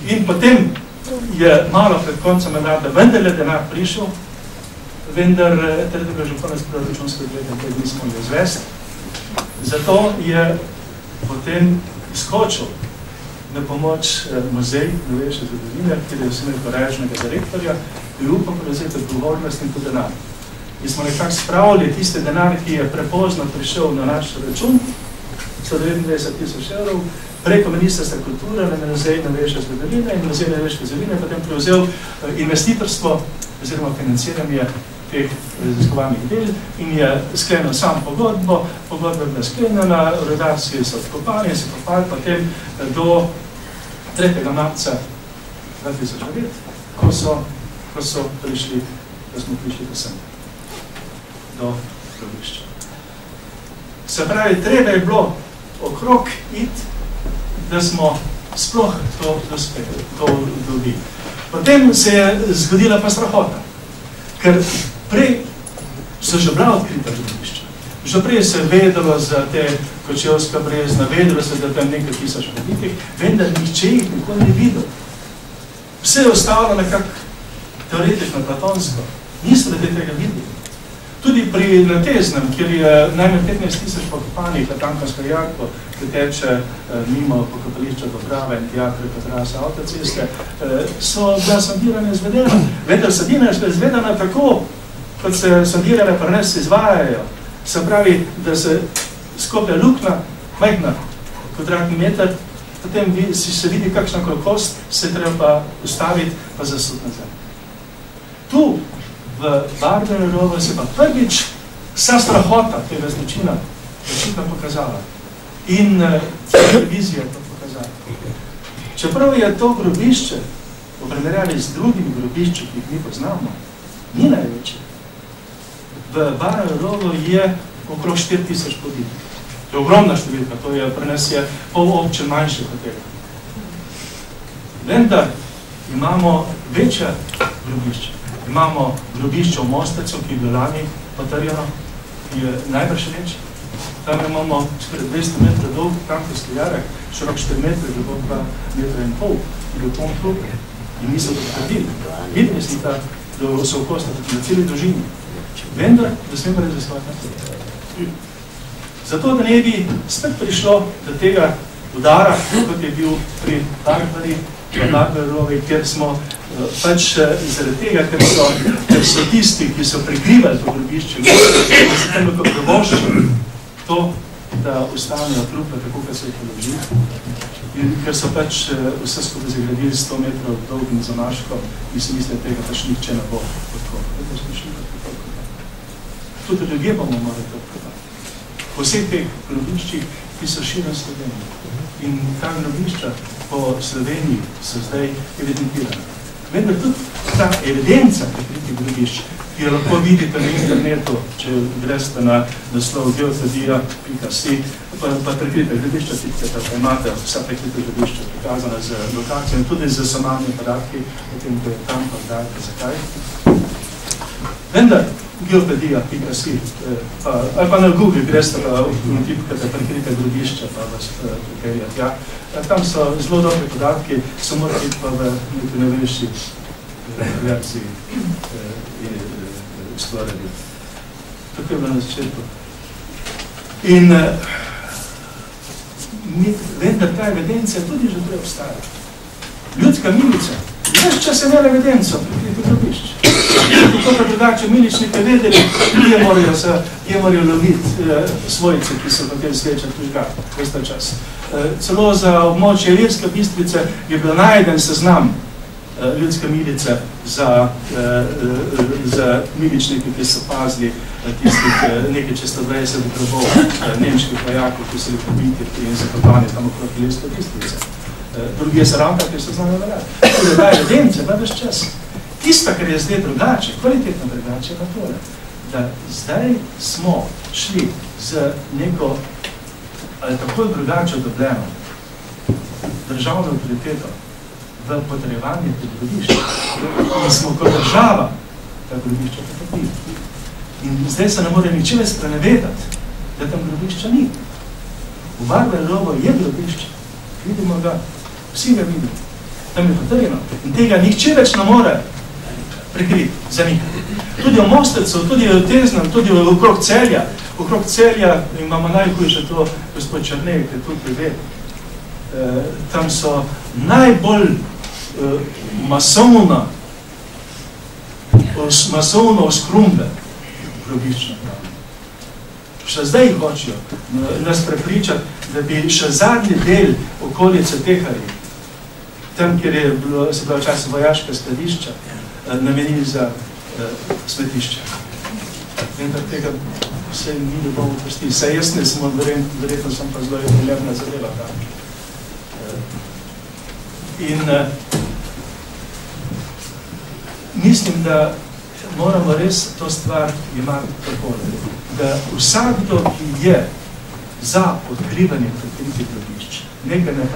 In potem je malo pred koncem mandata vendarle denar prišel, vendar tretjega županec proračunskega leta nismo ga izvesti. Zato je potem izkočil na pomoč muzej novejše zgodovine, kjer je vsem korežnega direktorja, ki je upam prevzeti odgovornost in to denar. In smo nekako spravili tiste denar, ki je prepozno prišel na naš račun, 129 000 evrov, preko Ministrstva kulture na muzej novejše zgodovine in muzej novejše zgodovine potem prevzel investitorstvo oziroma financiranje teh raziskovalnih del in je sklenil sam pogodbo, pogodba je bila sklenjena, rodarci so odkopali in se kopali potem do 3. marca 2009, ko smo prišli do sem, do grobišča. Se pravi, treba je bilo okrog iti, da smo sploh to dobili. Potem se je zgodila pa strahota, ker prej so že bila odkrita grobišča. Že prej se je vedelo za te Kočevska brezna, vedelo se, da tam nekaj 1000 pobitih, vendar nihče jih nikoli ni videl. Vse je ostalo nekako teoretično, platonsko. Niso ljudje tega videli. Tudi pri Nateznem, kjer je najmanj 15 000 pokopanih na Tankovsko jarko, ki teče mimo pokopališča Dobrava in tja preko trase avtoceste, so bila sondiranja izvedena. Vendar sondiranja je izvedena tako, kot se sondiranja pri nas izvajajo. Se pravi, da se skoplja luknja, majhna kvadratni meter, potem se vidi kakšna kolkost, se treba pa ustaviti pa zasut nazaj. Tu v Barberju rovu se pa prvič vsa strahota tega zločina očitno pokazala. In televizija to pokazala. Čeprav je to grobišče, v primerjavi z drugimi grobišči, ki jih mi poznamo, ni največje. V Barberju rovu je okrog 4000 pobitih. To je ogromna številka, to je pri nas je pol občin manjše kot tega. Vendar imamo večja grobišča. Imamo grobišče v Mostecu, ki je bilo lani potrjeno, ki je najbrž več. Tam imamo skoraj 200 metrov dolg Tankovski jarek, širok 4 metre, globok 2,5 metra, ki je poln trup. In mi so to potrdili. Videli smo ta, da so v Kostu na celi dolžini. Vendar, da smo imeli raziskovati naprej. Zato, da ne bi spet prišlo do tega udara, kot je bil pri Barberju, kjer smo pač zaradi tega, ker so tisti, ki so prekrivali to grobišče, ki so tam nekako dovoščili to, da ostanejo trupe, tako kot so jih položili. In ker so pač vse skupaj zagradili 100 metrov dolg in zamaško, in si misli, da tega pač nihče ne bo odkopal. Tudi ljudje bomo morali to odkopati. Po vseh teh grobiščih, ki so širom Slovenije. In ta grobišča po Sloveniji so zdaj evidentirane. Vendar tudi ta evidenca prikritih grobišč, ki jo lahko vidite na internetu, če greste na naslov geostadia.si, pa prikrite grobišča, pa imate vsa prikrite grobišča prikazana z lokacijo in tudi z samami podatki, potem ko je tam podatki, zakaj. Vendar geopedia.si, ali pa na Google greste pa natipkate prikrite grobišča, pa vas pripeljate tja. Tam so zelo dobri podatki, so morali biti pa v nekaj novejši reakciji Explorerju. Tako je bilo na začetku. In vendar ta evidencija tudi že prej obstaja. Ljudska milica, več čas je imela evidenco prikrite grobišč. Tako pa drugače miličnike vedeli, kje morajo loviti svojce, ki so potem svečali prižgati ves ta čas. Celo za območje Ilirske Bistrice je bil najden seznam ljudske milice za miličnike, ki so pazili tistih nekaj čez 120 grobov nemških vojakov, ki so bili pobiti in zakopani tam okrog Ilirske Bistrice. Drugi so ravno, ker so znali veljati. Tudi da je evidence, da ves čas. Tisto, kar je zdaj drugače, kvalitetno drugače, pa tole, da zdaj smo šli z neko ali tako drugače dobljeno državno avtoriteto v potrjevanje teh grobišč. In smo kot država ta grobišča potrdili. In zdaj se ne more ničime sprenevedati, da tam grobišča ni. V Varbergovo je grobišče. Vidimo ga, vsi ga vidimo. Tam je potrjeno. In tega nihče več ne more prikriti, zanikati. Tudi v Mostevcu, tudi v Teznem, tudi okrog Celja. Okrog Celja imamo najhujše to, gospod Črnej, ki tukaj ve. Tam so najbolj masovno oskrumbe grobiščne pravne. Še zdaj hočijo nas prepričati, da bi še zadnji del okolice Teharji, tam, kjer je bilo, se bila včasih vojaška skladišča, namenili za svetišče. Vendar tega se ni dovolj uprsti. Saj jaz ne smo, verjetno sem pa zelo primerna zadeva tam. In mislim, da moramo res to stvar imati tako, da vsakdo, ki je za odkrivanje prikritih grobišč, nekaj ne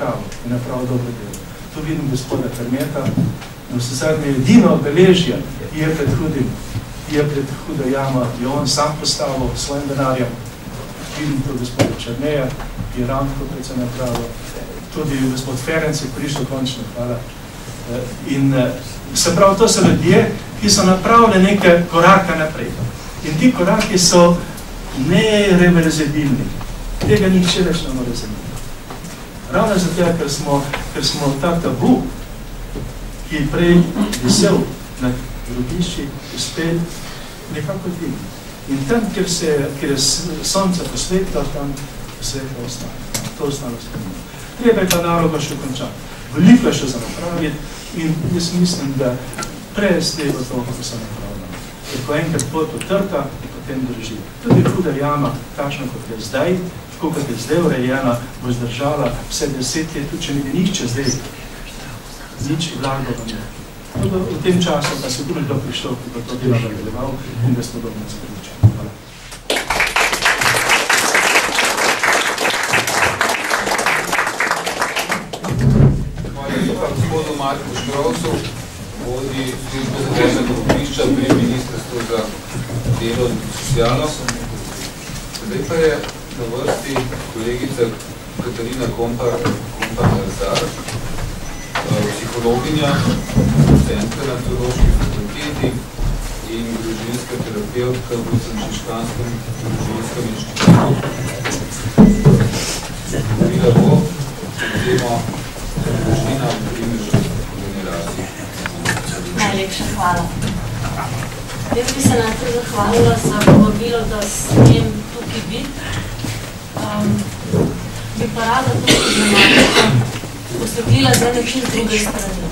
pravi dobro delo. Tu vidim gospoda Fermeta, na vse zadnje edino obeležje je pred hudo jama, je on sam postavil svojim denarjem. Vidim to gospoda Črneja, je ravno tako predvsem napravil. Tudi gospod Ferenc je prišel končno, hvala. In se pravi, to so ljudje, ki so napravili neke korake naprej. In ti koraki so nereverzibilni. Tega nihče več ne more zanimati. Ravno zato, ker smo ta tabu, ki je prej visel na grobišči, uspel nekako dvigni. In tam, kjer je sonce posvetlo, tam posvetlo ostane. To ostalo spominja. Treba je ta naloga še končati. Veliko je še za napraviti in jaz mislim, da prej slego to, kako se napravljamo. Ker ko enkrat pot utrta, potem drži. Tudi huda jama, takšna kot je zdaj, tako kot je zdaj urejena, bo zdržala vse 10 let, tudi če ne bi nihče zdaj nič vlago v njej. V tem času pa se tudi kdo prišel, ki bo to delo nadaljeval in da smo dobro spričali. Hvala. Gospodu Marku Štrovcu, vodi službo za grobišča pri Ministrstvu za delo in socialno. Zdaj pa je na vrsti kolegica Katarina Kompar-Lazar, psihologinja, docentka na Teološki fakulteti in družinska terapevtka v Sančiškanskem družinskem inštitutu. Govorila bo temo družina v primežu generaciji. Najlepša hvala. Jaz bi se najprej zahvalila za povabilo, da smem tukaj biti. Bi pa rada tukaj posvetila za način druge strani.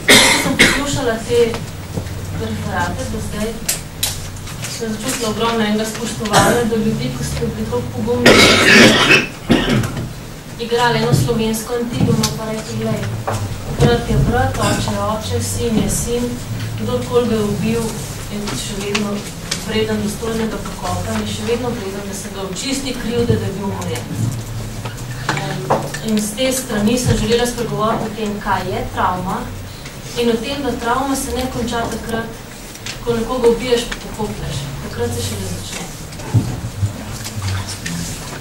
Ko sem poslušala te referate do zdaj, sem začutila ogromno enega spoštovanja do ljudi, ko ste bili tako pogumni, igrali eno slovensko antigono, pa rekli, glej, brat je brat, oče je oče, sin je sin, kdorkoli ga je ubil in še vedno vreden dostojnega pokopa in še vedno vreden, da se ga očisti krivde, da je bil umorjen. In z te strani sem želela spregovoriti o tem, kaj je travma in o tem, da travma se ne konča takrat, ko nekoga ubiješ pa pokoplješ. Takrat se še ne začne.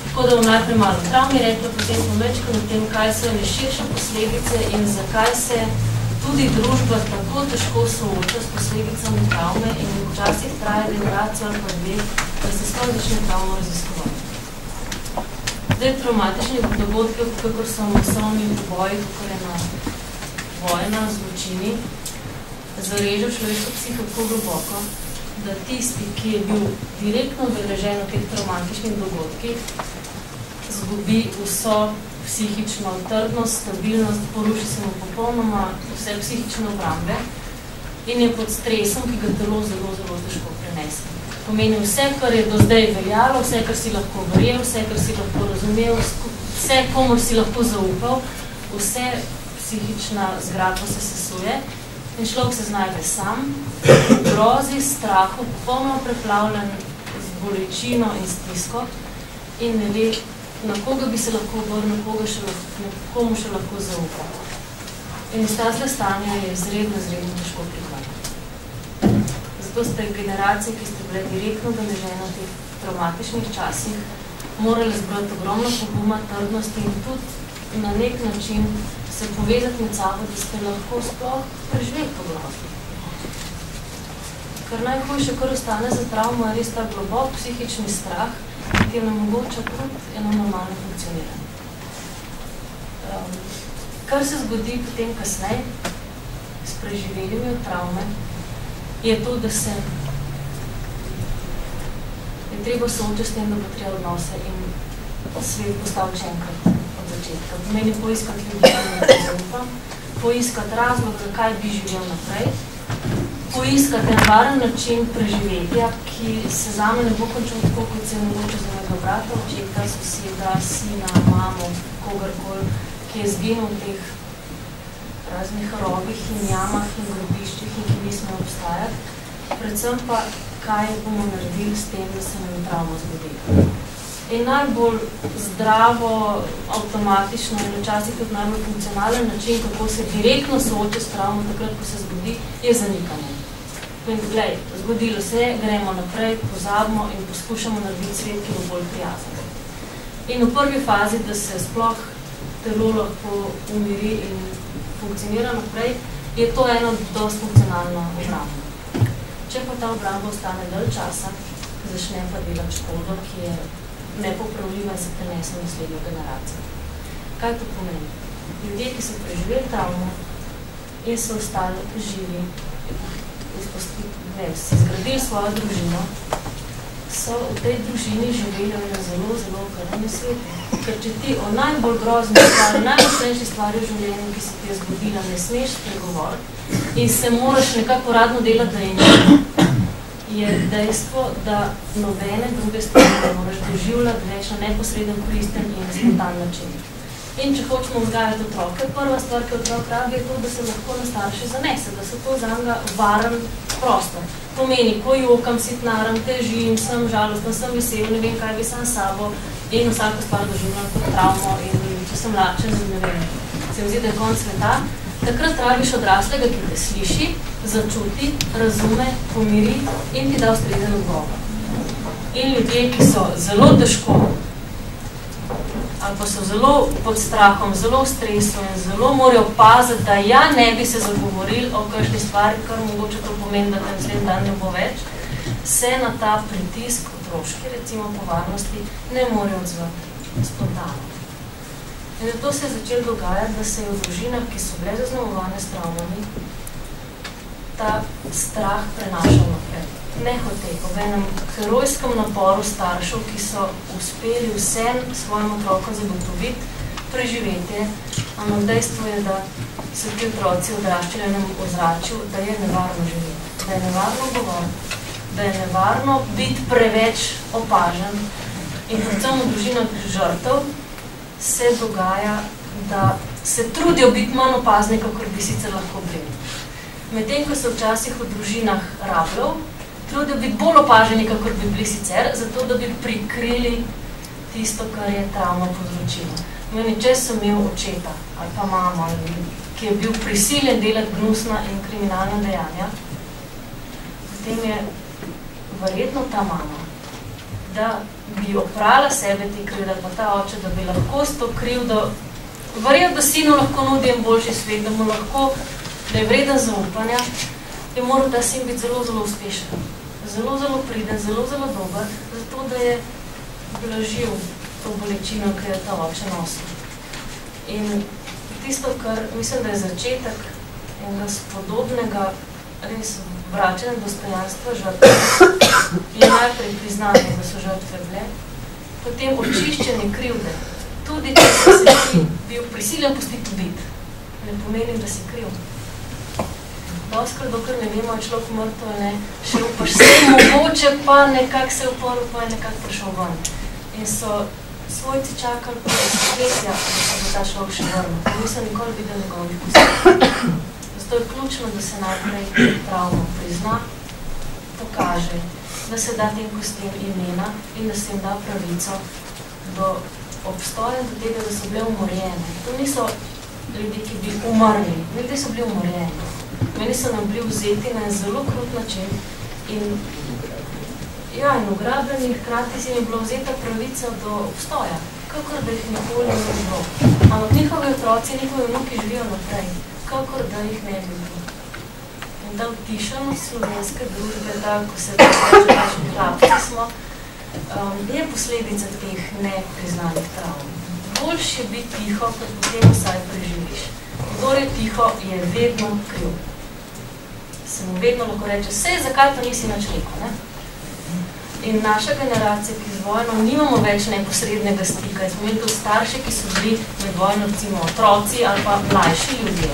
Tako da bom najprej malo o travmi rekla, potem pomečkam o tem, kaj so ene širše posledice in zakaj se tudi družba tako težko sooča s posledicami travme in včasih traja generacijo ali pa dve, da se sploh začne travmo raziskovati. Zdaj, traumatični dogodki, kakor so masovni poboji, kakor je na vojna, zločini, zarežejo človeško psiho tako globoko, da tisti, ki je bil direktno udeležen v teh traumatičnih dogodkih, zgubi vso psihično trdnost, stabilnost, poruši se mu popolnoma vse psihične obrambe in je pod stresom, ki ga telo zelo, zelo težko prenese. Pomeni vse, kar je do zdaj veljalo, vse, kar si lahko verjel, vse, kar si lahko razumel, vse, komor si lahko zaupal, vse psihična zgradba se sesuje in človek se znajde sam, v grozi, strahu, popolnoma preplavljen z bolečino in stisko in ne ve, na koga bi se lahko obrnil, komu še lahko zaupal. In iz tazle stanja je izredno težko prihajati. Zato ste generacije, ki ste bile direktno udeležene v teh traumatičnih časih, morali zbrati ogromno poguma, trdnosti in tudi na nek način se povezati med sabo, da ste lahko sploh preživeli to grozno. Ker najhujše, kar ostane za travmo, je res ta globok psihični strah, ki je omogoča tudi eno normalno funkcioniranje. Kar se zgodi potem kasneje s preživelimi od travme, je to, da se je treba soočiti s tem, da bo treba odnose in svet postaviti še enkrat od začetka. Pomeni poiskati ljudi, ki ne zaupam, poiskati razlog, zakaj bi živel naprej, poiskati en varen način preživetja, ki se zame ne bo končal tako, kot se je mogoče za mojega brata, očeta, soseda, sina, mamo, kogarkoli, ki je zginil v teh raznih rovih in jamah in grobiščih in ki bi smel obstajati. Predvsem pa, kaj bomo naredili s tem, da se nam travmo zgodi. In najbolj zdravo, avtomatično in včasih tudi najbolj funkcionalen način, kako se direktno sooče s travmo takrat, ko se zgodi, je zanikanje. In glej, zgodilo se, gremo naprej, pozabimo in poskušamo narediti svet, ki bo bolj prijazen. In v prvi fazi, da se sploh telo lahko umiri in funkcionira naprej, je to eno dosti funkcionalno obramba. Če pa ta obramba ostane dalj časa, začne pa delati škodo, ki je nepopravljiva in se prenese v naslednjo generacijo. Kaj to pomeni? Ljudje, ki so preživeli travmo in so ostali živi, si zgradili svojo družino, so v tej družini živeli v zelo okrnjeni svetu. Ker če ti o najbolj grozni stvari, najmočnejši stvari v življenju, ki se ti je zgodila, ne smeš spregovoriti in se moraš nekako radno delati, da je nekaj, je dejstvo, da nobene druge stvari ne moraš doživljati več na neposreden, koristen in spontan način. In če hočemo vzgajati otroke, prva stvar, ki otrok rabi, je to, da se lahko na starši zanese, da se to zanjega varen prostor. Pomeni, ko jokam, sitnaram, težim, sem žalosten, sem vesel, ne vem, kaj bi sam s sabo in vsako stvar doživljam kot travmo in če sem lačen, ne vem, se mi zdi, da je konc sveta. Takrat rabiš odraslega, ki te sliši, začuti, razume, pomiri in ti da ustrezen odgovor. In ljudje, ki so zelo težko ali pa so zelo pod strahom, zelo v stresu in zelo morajo paziti, da ja ne bi se zagovorili o kakšni stvari, kar mogoče to pomeni, da te naslednji dan ne bo več, se na ta pritisk otroški, recimo po varnosti, ne morejo odzvati spontano. In zato se je začelo dogajati, da se je v družinah, ki so bile zaznamovane s travmami, ta strah prenašal naprej. Nehote, ob enem herojskem naporu staršev, ki so uspeli vsem svojim otrokom zagotoviti preživetje, ampak dejstvo je, da so ti otroci odraščali enem ozračju, da je nevarno živeti, da je nevarno govoriti, da je nevarno biti preveč opažen in predvsem v družinah žrtev se dogaja, da se trudijo biti manj opazni, kakor bi sicer lahko bili. Medtem, ko so včasih v družinah rabljev, trudijo biti bolj opaženi, kakor bi bili sicer, zato da bi prikrili tisto, kar je travma povzročilo. Meni, če sem imel očeta ali pa mamo, ki je bil prisiljen delati gnusna in kriminalna dejanja, potem je verjetno ta mama, da bi oprala sebe te krivde, pa ta oče, da bi lahko s to krivdo, verjetno, da sinu lahko nudi en boljši svet, da mu lahko, da je vreden zaupanja, je moral ta sin biti zelo uspešen, zelo priden, zelo dober, zato da je blažil to bolečino, ki je ta oče nosil. In tisto, kar mislim, da je začetek enega spodobnega, res vračanja dostojanstva žrtve, je najprej priznanje, da so žrtve bile, potem očiščenje krivde. Tudi, če si ti bil prisiljen pustiti biti, ne pomeni, da si kriv. Doskrat, dokler ne vemo, je človek mrtev, ne, še upaš se, mogoče pa nekako se uporil, pa je nekako prišel ven. In so svojci čakali po desetletja, da se bo ta človek še vrnil. Nisem nikoli videl njegovih posebej. Zato je ključno, da se najprej travmo prizna, pokaže, da se da tem kostem imena in da se jim da pravico, do obstoja, do tega, da so bile umorjene. To niso ljudje, ki bi umrli. Ljudje so bili umorjeni. Meni so nam bili vzeti na zelo krut način in ugrabljeni, hkrati si mi bilo vzeta pravica do obstoja, kakor da jih nikoli ne bilo. Ampak njihovi otroci, njihovi vnuki živijo naprej, kakor da jih ne bi bilo. In ta utišanost slovenske družbe, da ko se naši hlapci smo, je posledica teh nepriznanih travm. Boljš je biti tiho, kot potem vsaj preživiš. Kdor je tiho, je vedno kriv. Se mu vedno lahko reče, sej, zakaj pa nisi nič rekel, ne? In naša generacija, ki z vojno nimamo več neposrednega stika, smo imeli tudi starši, ki so bili med vojno, recimo, otroci ali pa mlajši ljudje.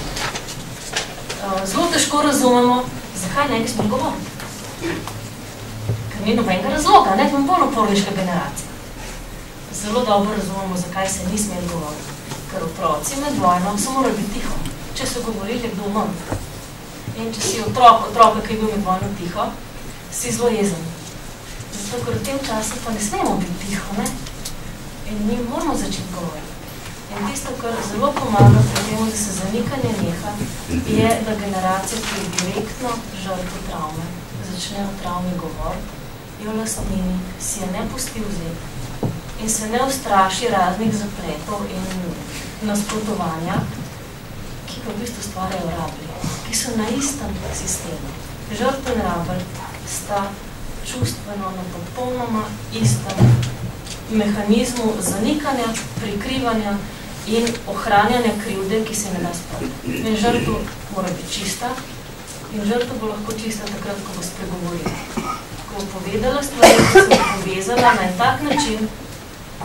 Zelo težko razumemo, zakaj ne bi smo govorili. Ker ni nobenega razloga, ne? Smo bolj uporniška generacija. Zelo dobro razumemo, zakaj se ni smeli govoriti. Ker otroci med vojno so morali biti tiho. Če so govorili, kdo umrl. In če si otroka, ki je bil med vojno tiho, si zelo jezen. Zato, ker v tem času pa ne smemo biti tiho, ne? In mi moramo začeti govoriti. In tisto, kar zelo pomaga pri temu, da se zanikanje neha, je, da generacija, ki je direktno žrtva travme, začne o travmi govoriti, jo lastnini, si je ne pusti vzeti in se ne ustraši raznih zapletov in nasprotovanja, ki pa v bistvu stvarjajo rablje, ki so na istem sistemu. Žrtva in rabelj sta čustveno na popolnoma istem mehanizmu zanikanja, prikrivanja in ohranjanja krivde, ki se ne da spraviti. In žrtva mora biti čista in žrtva bo lahko čista takrat, ko bo spregovorila. Ko bo povedala stvari, ko se bo povezala na tak način,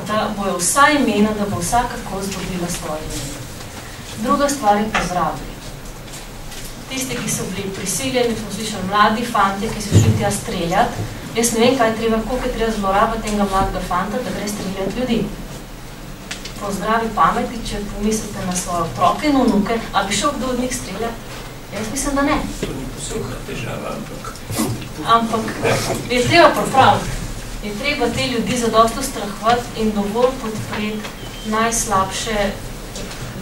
da bojo vsa imena, da bo vsaka kost dobila svoje imena. Druga stvar je pozdravili. Tisti, ki so bili prisiljeni, smo slišali mladi fantje, ki so šli tja streljati, jaz ne vem, kaj je treba, koliko je treba zlorabati enega mladega fanta, da gre streljati ljudi. Pozdravi pameti, če pomislite na svoje otroke in vnuke, ali bi šel kdo od njih streljati? Jaz mislim, da ne. To ni posebna težava, ampak je treba popraviti. Je treba te ljudi zadosti ustrahovati in dovolj podpreti najslabše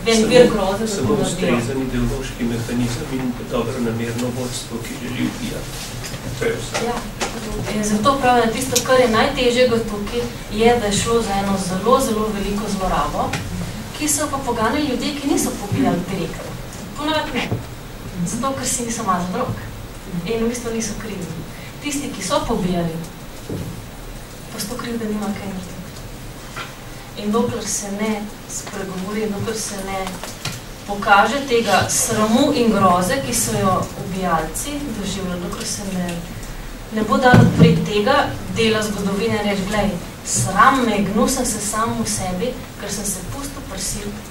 vir groze, da samo ustrezan ideološki mehanizem in dobro namerno vodstvo, ki želi ubijati. To je vse. Ja. In zato pravim, da tisto, kar je najtežjega tukaj, je, da je šlo za eno zelo, zelo veliko zlorabo, ki so pa poganjali ljudje, ki niso pobijali direktno. Ponavljati ne. Zato, ker si niso mazali rok. In v bistvu niso krivi. Tisti, ki so pobijali, pa so kriv, da nima kaj narediti. In dokler se ne spregovori, dokler se ne pokaže tega sramu in groze, ki so jo ubijalci doživljali, dokler se ne bo dal odpreti tega dela zgodovine in reči, glej, sram me, gnusam se sam v sebi, ker sem se pustil prisiliti.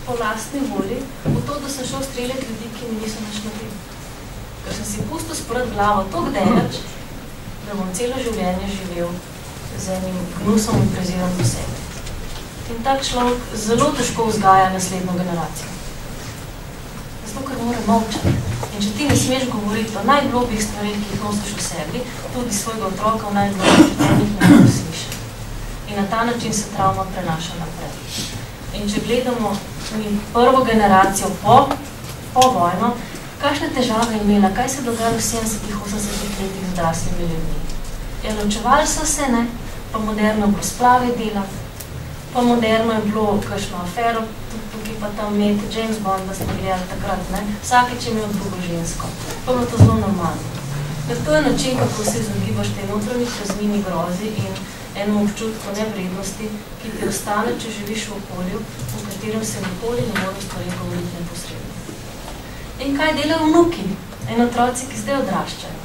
Po lastni volji, v to, da sem šel streljati ljudi, ki mi niso nič naredili. Ker sem si pustil sprati glavo toliko delač, da bom celo življenje živel z enim gnusom in prezirom do sebe. In tak človek zelo težko vzgaja naslednjo generacijo. Zato, ker mora molčati. In če ti ne smeš govoriti o najglobih stvarih, ki jih nosiš v sebi, tudi svojega otroka v najglobih stvarih ne bo slišati. In na ta način se travma prenaša naprej. In če gledamo prvo generacijo po vojno, kakšne težave je imela, kaj se dogaja v 70-80 letih z odraslimi ljudmi. Ločevali so se, ne, pa moderno je bilo splave delati, pa moderno je bilo kakšno afero, tukaj pa tam imeti James Bonda, smo gledali takrat, ne, vsakeč je imel drugo žensko. Pa bilo to zelo normalno. Ker to je način, kako se izogibaš tej notranji praznini grozi in enemu občutku nevrednosti, ki ti ostane, če živiš v okolju, v katerem se nikoli ne more stvari govoriti neposredno. In kaj delajo vnuki? En otroci, ki zdaj odraščajo.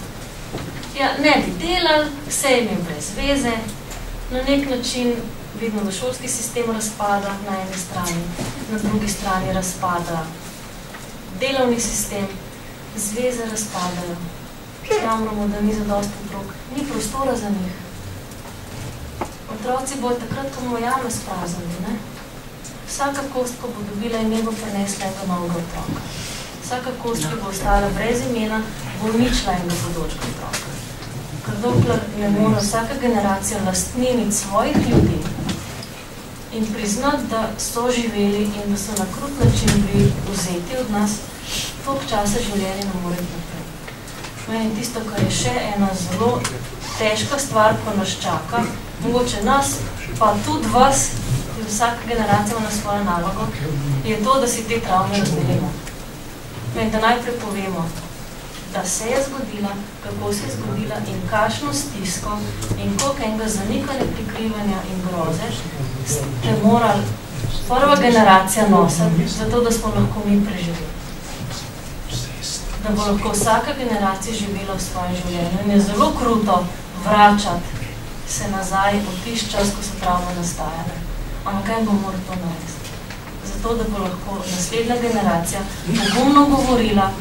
Ja, ne bi delali, vse je imel brez veze, na nek način vidimo, da šolski sistem razpada na eni strani, na drugi strani razpada delovni sistem, zveze razpadajo. Jamramo, da ni zadosti otrok, ni prostora za njih. Otroci bojo takrat, ko bomo jame spraznili, ne? Vsaka kost, ko bo dobila ime, bo prenesla enega novega otroka. Vsaka kost, ki bo ostala brez imena, bo uničila enega bodočega otroka. Ker dokler ne mora vsaka generacija lastniniti svojih ljudi in priznati, da so živeli in da so na krut način bili vzeti od nas, toliko časa življenja ne more naprej. Meni tisto, kar je še ena zelo težka stvar, ko nas čaka, mogoče nas, pa tudi vas, vsaka generacija ima svojo nalogo, je to, da si te travme razdelimo. Meni, da najprej povemo, da se je zgodila, kako se je zgodila in kakšno stisko in koliko enega zanikanja, prikrivanja in groze ste morali prva generacija nositi, zato da smo lahko mi preživeli. Da bo lahko vsaka generacija živela v svojem življenju in je zelo kruto vračati se nazaj v tisti čas, ko so travme nastajale. Ampak kaj bo moral to narediti? Zato, da bo lahko naslednja generacija pogumno govorila,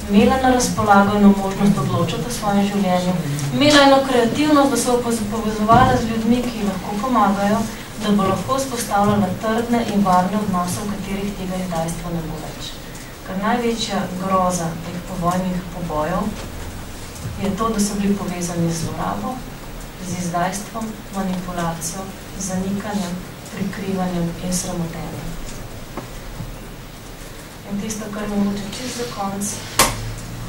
imela na razpolago eno možnost odločati o svojem življenju, imela eno kreativnost, da so povezovala z ljudmi, ki lahko pomagajo, da bo lahko spostavljala trdne in varne odnose, v katerih tega izdajstva ne bo več. Ker največja groza teh povojnih pobojev je to, da so bili povezani z zlorabo, z izdajstvom, manipulacijo, zanikanjem, prikrivanjem in sramotenjem. In tisto, kar mi mogoče čist za konc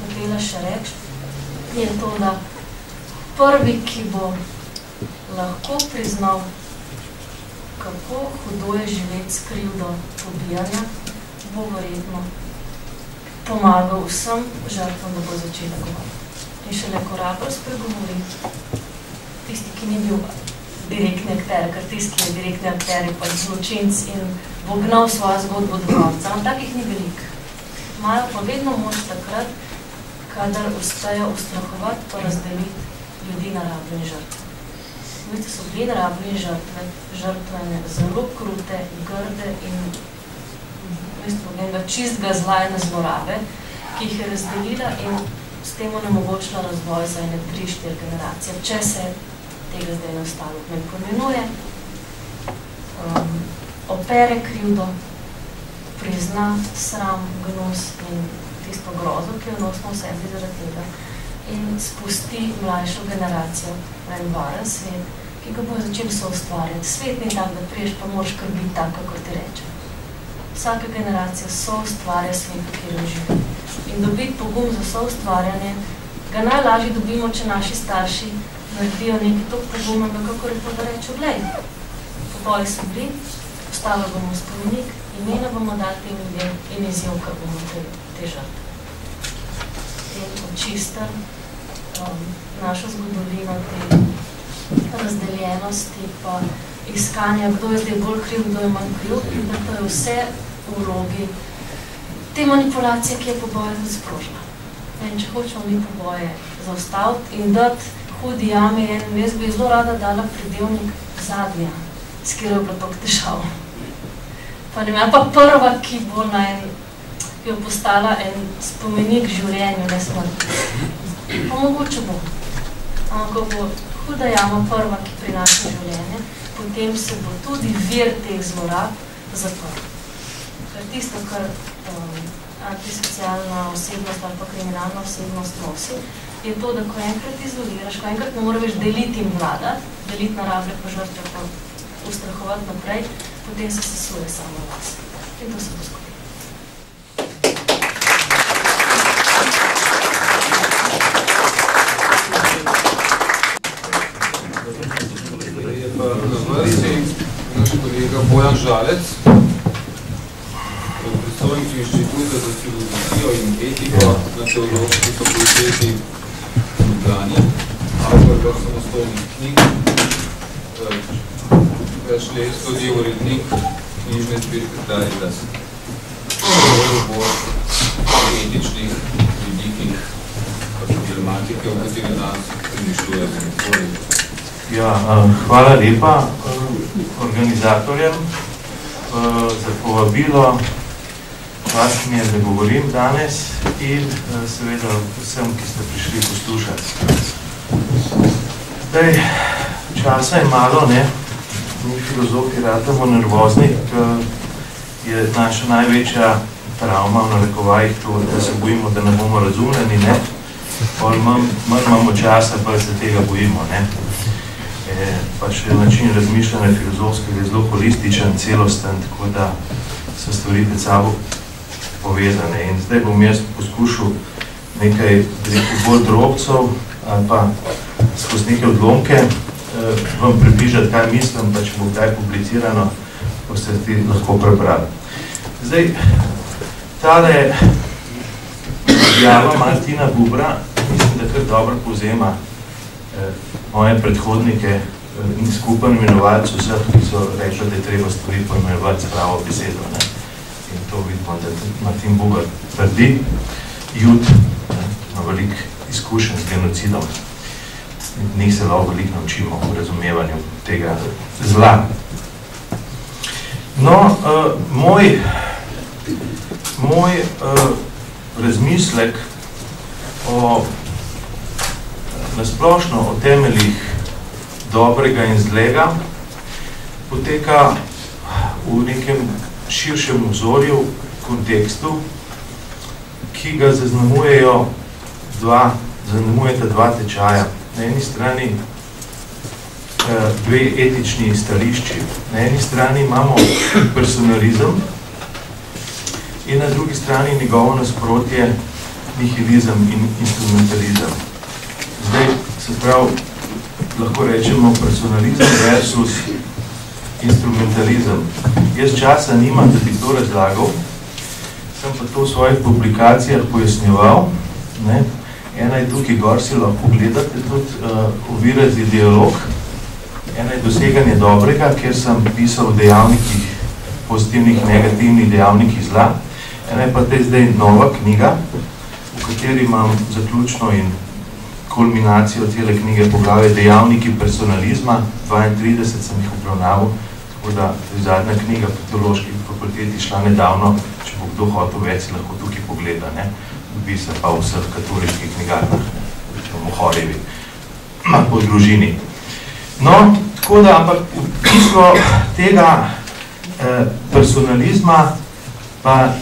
hotela še reči, je to, da prvi, ki bo lahko priznal, kako hudo je živeti s krivdo pobijanja, bo verjetno pomagal vsem žrtvam, da bo začela govoriti. In šele ko rabr spregovori, tisti, ki ni bil direktni akter, ker tisti, ki je direktni akter, je pač zločinc in bo gnal svojo zgodbo do konca. Ampak takih ni veliko. Imajo pa vedno moč takrat, kadar uspejo ustrahovati pa razdeliti ljudi na rabljene žrtve. Veste, so bili rabljene žrtve, žrtvene zelo krute, grde in čistega zla in zlorabe, ki jih je razdelila in s tem onemogočila razvoj za ene 3-4 generacije, če se tega zdaj ne ostalo. Me pomenuje, opere krivdo, prizna sram, gnus in tisto grozo, ki jo nosimo v sebi zaradi tega in spusti mlajšo generacijo na en varen svet, ki ga bo začel soustvarjati. Svet ni tak, da priješ, pa moraš kar biti tak, kako ti reče. Vsaka generacija soustvarja svet, v kjer živi. In dobiti pogum za soustvarjanje ga najlažje dobimo, če naši starši naredijo nekaj toliko pogumnega, kako je pa da rečo, glej, poboji so bili, postavili bomo spomenik, imena bomo dali tem ljudem in izjevkali bomo te žrtve. In očistim našo zgodovino, te razdeljenosti, pa iskanja, kdo je zdaj bolj kriv, kdo je manj kriv, in da to je vse v vlogi te manipulacije, ki je poboje tudi sprožila. In če hočemo mi poboje zaustaviti in dati hudi jami, jaz bi zelo rada dala pridevnik zadnja, s kjer je bilo toliko težav. Pa ne vem, pa prva, ki bo ki jo postala en spomenik življenju, ne smrti. Pa mogoče bo. Ampak bo huda jama prva, ki prinaša življenje, potem se bo tudi vir teh zlorab zaprl. Ker tisto, kar antisocialna osebnost ali pa kriminalna osebnost nosi, je to, da ko enkrat izoliraš, ko enkrat ne more več deliti in vladati, deliti narable pa žrtve pa ustrahovati naprej, potem se sesuje samo vas. In to se bo zgodilo. Na vrsti naš kolega Bojan Žalec, predstojnik Inštituta za filozofijo in etiko na Teološki fakulteti v Ljubljani, avtor več samostojnih knjig, več let tudi urednik knjižne zbirke Caritas. Govoril bo o etičnih vidikih problematike, o kateri danes premišljujemo. Ja, hvala lepa organizatorjem za povabilo, vas mi je, da govorim danes in seveda vsem, ki ste prišli poslušati. Zdaj, časa je malo, ne? Mi filozofi ratamo nervozni, je naša največja travma v narekovajih to, da se bojimo, da ne bomo razumljeni, ne? manj imamo časa, pa se tega bojimo. Pa še način razmišljanja filozofskega je zelo holističen, celosten, tako da so stvari med sabo povezane. In zdaj bom jaz poskušal nekaj bolj drobcev, pa skozi neke odlomke vam približati, kaj mislim, pa če bo kdaj publicirano, pa ste ti lahko prebrali. Zdaj, tale objava Martina Bubra, mislim, da kar dobro povzema moje predhodnike in skupen imenovalcev vseh, ki so rekli, da je treba stvari poimenovati s pravo besedo. In to vidimo, da Martin Buber trdi, jud, ima veliko izkušenj z genocidom. Njih se lahko veliko naučimo v razumevanju tega zla. No, moj razmislek nasplošno o temeljih dobrega in zlega poteka v nekem širšem vzorju, kontekstu, ki ga zaznamujeta dva tečaja. Na eni strani dve etični stališči. Na eni strani imamo personalizem in na drugi strani njegovo nasprotje nihilizem in instrumentalizem. Zdaj, se pravi, lahko rečemo personalizem versus instrumentalizem. Jaz časa nimam, da bi to razlagal, sem pa to v svojih publikacijah pojasnjeval. Ena je tukaj gor, si lahko gledate, tudi ovirati dialog. Ena je doseganje dobrega, kjer sem pisal o dejavnikih, pozitivnih, negativnih dejavnikih zla. Ena je pa zdaj nova knjiga, v kateri imam zaključno in kulminacijo cele knjige poglavje Dejavniki personalizma, 32 sem jih obravnaval, tako da je zadnja knjiga po teološki fakulteti šla nedavno, če bo kdo hotel več, si lahko tukaj pogleda, dobi se pa v vseh katoliških knjigarnah, če bomo horevi, po družini. No, tako da, ampak v bistvu tega personalizma pa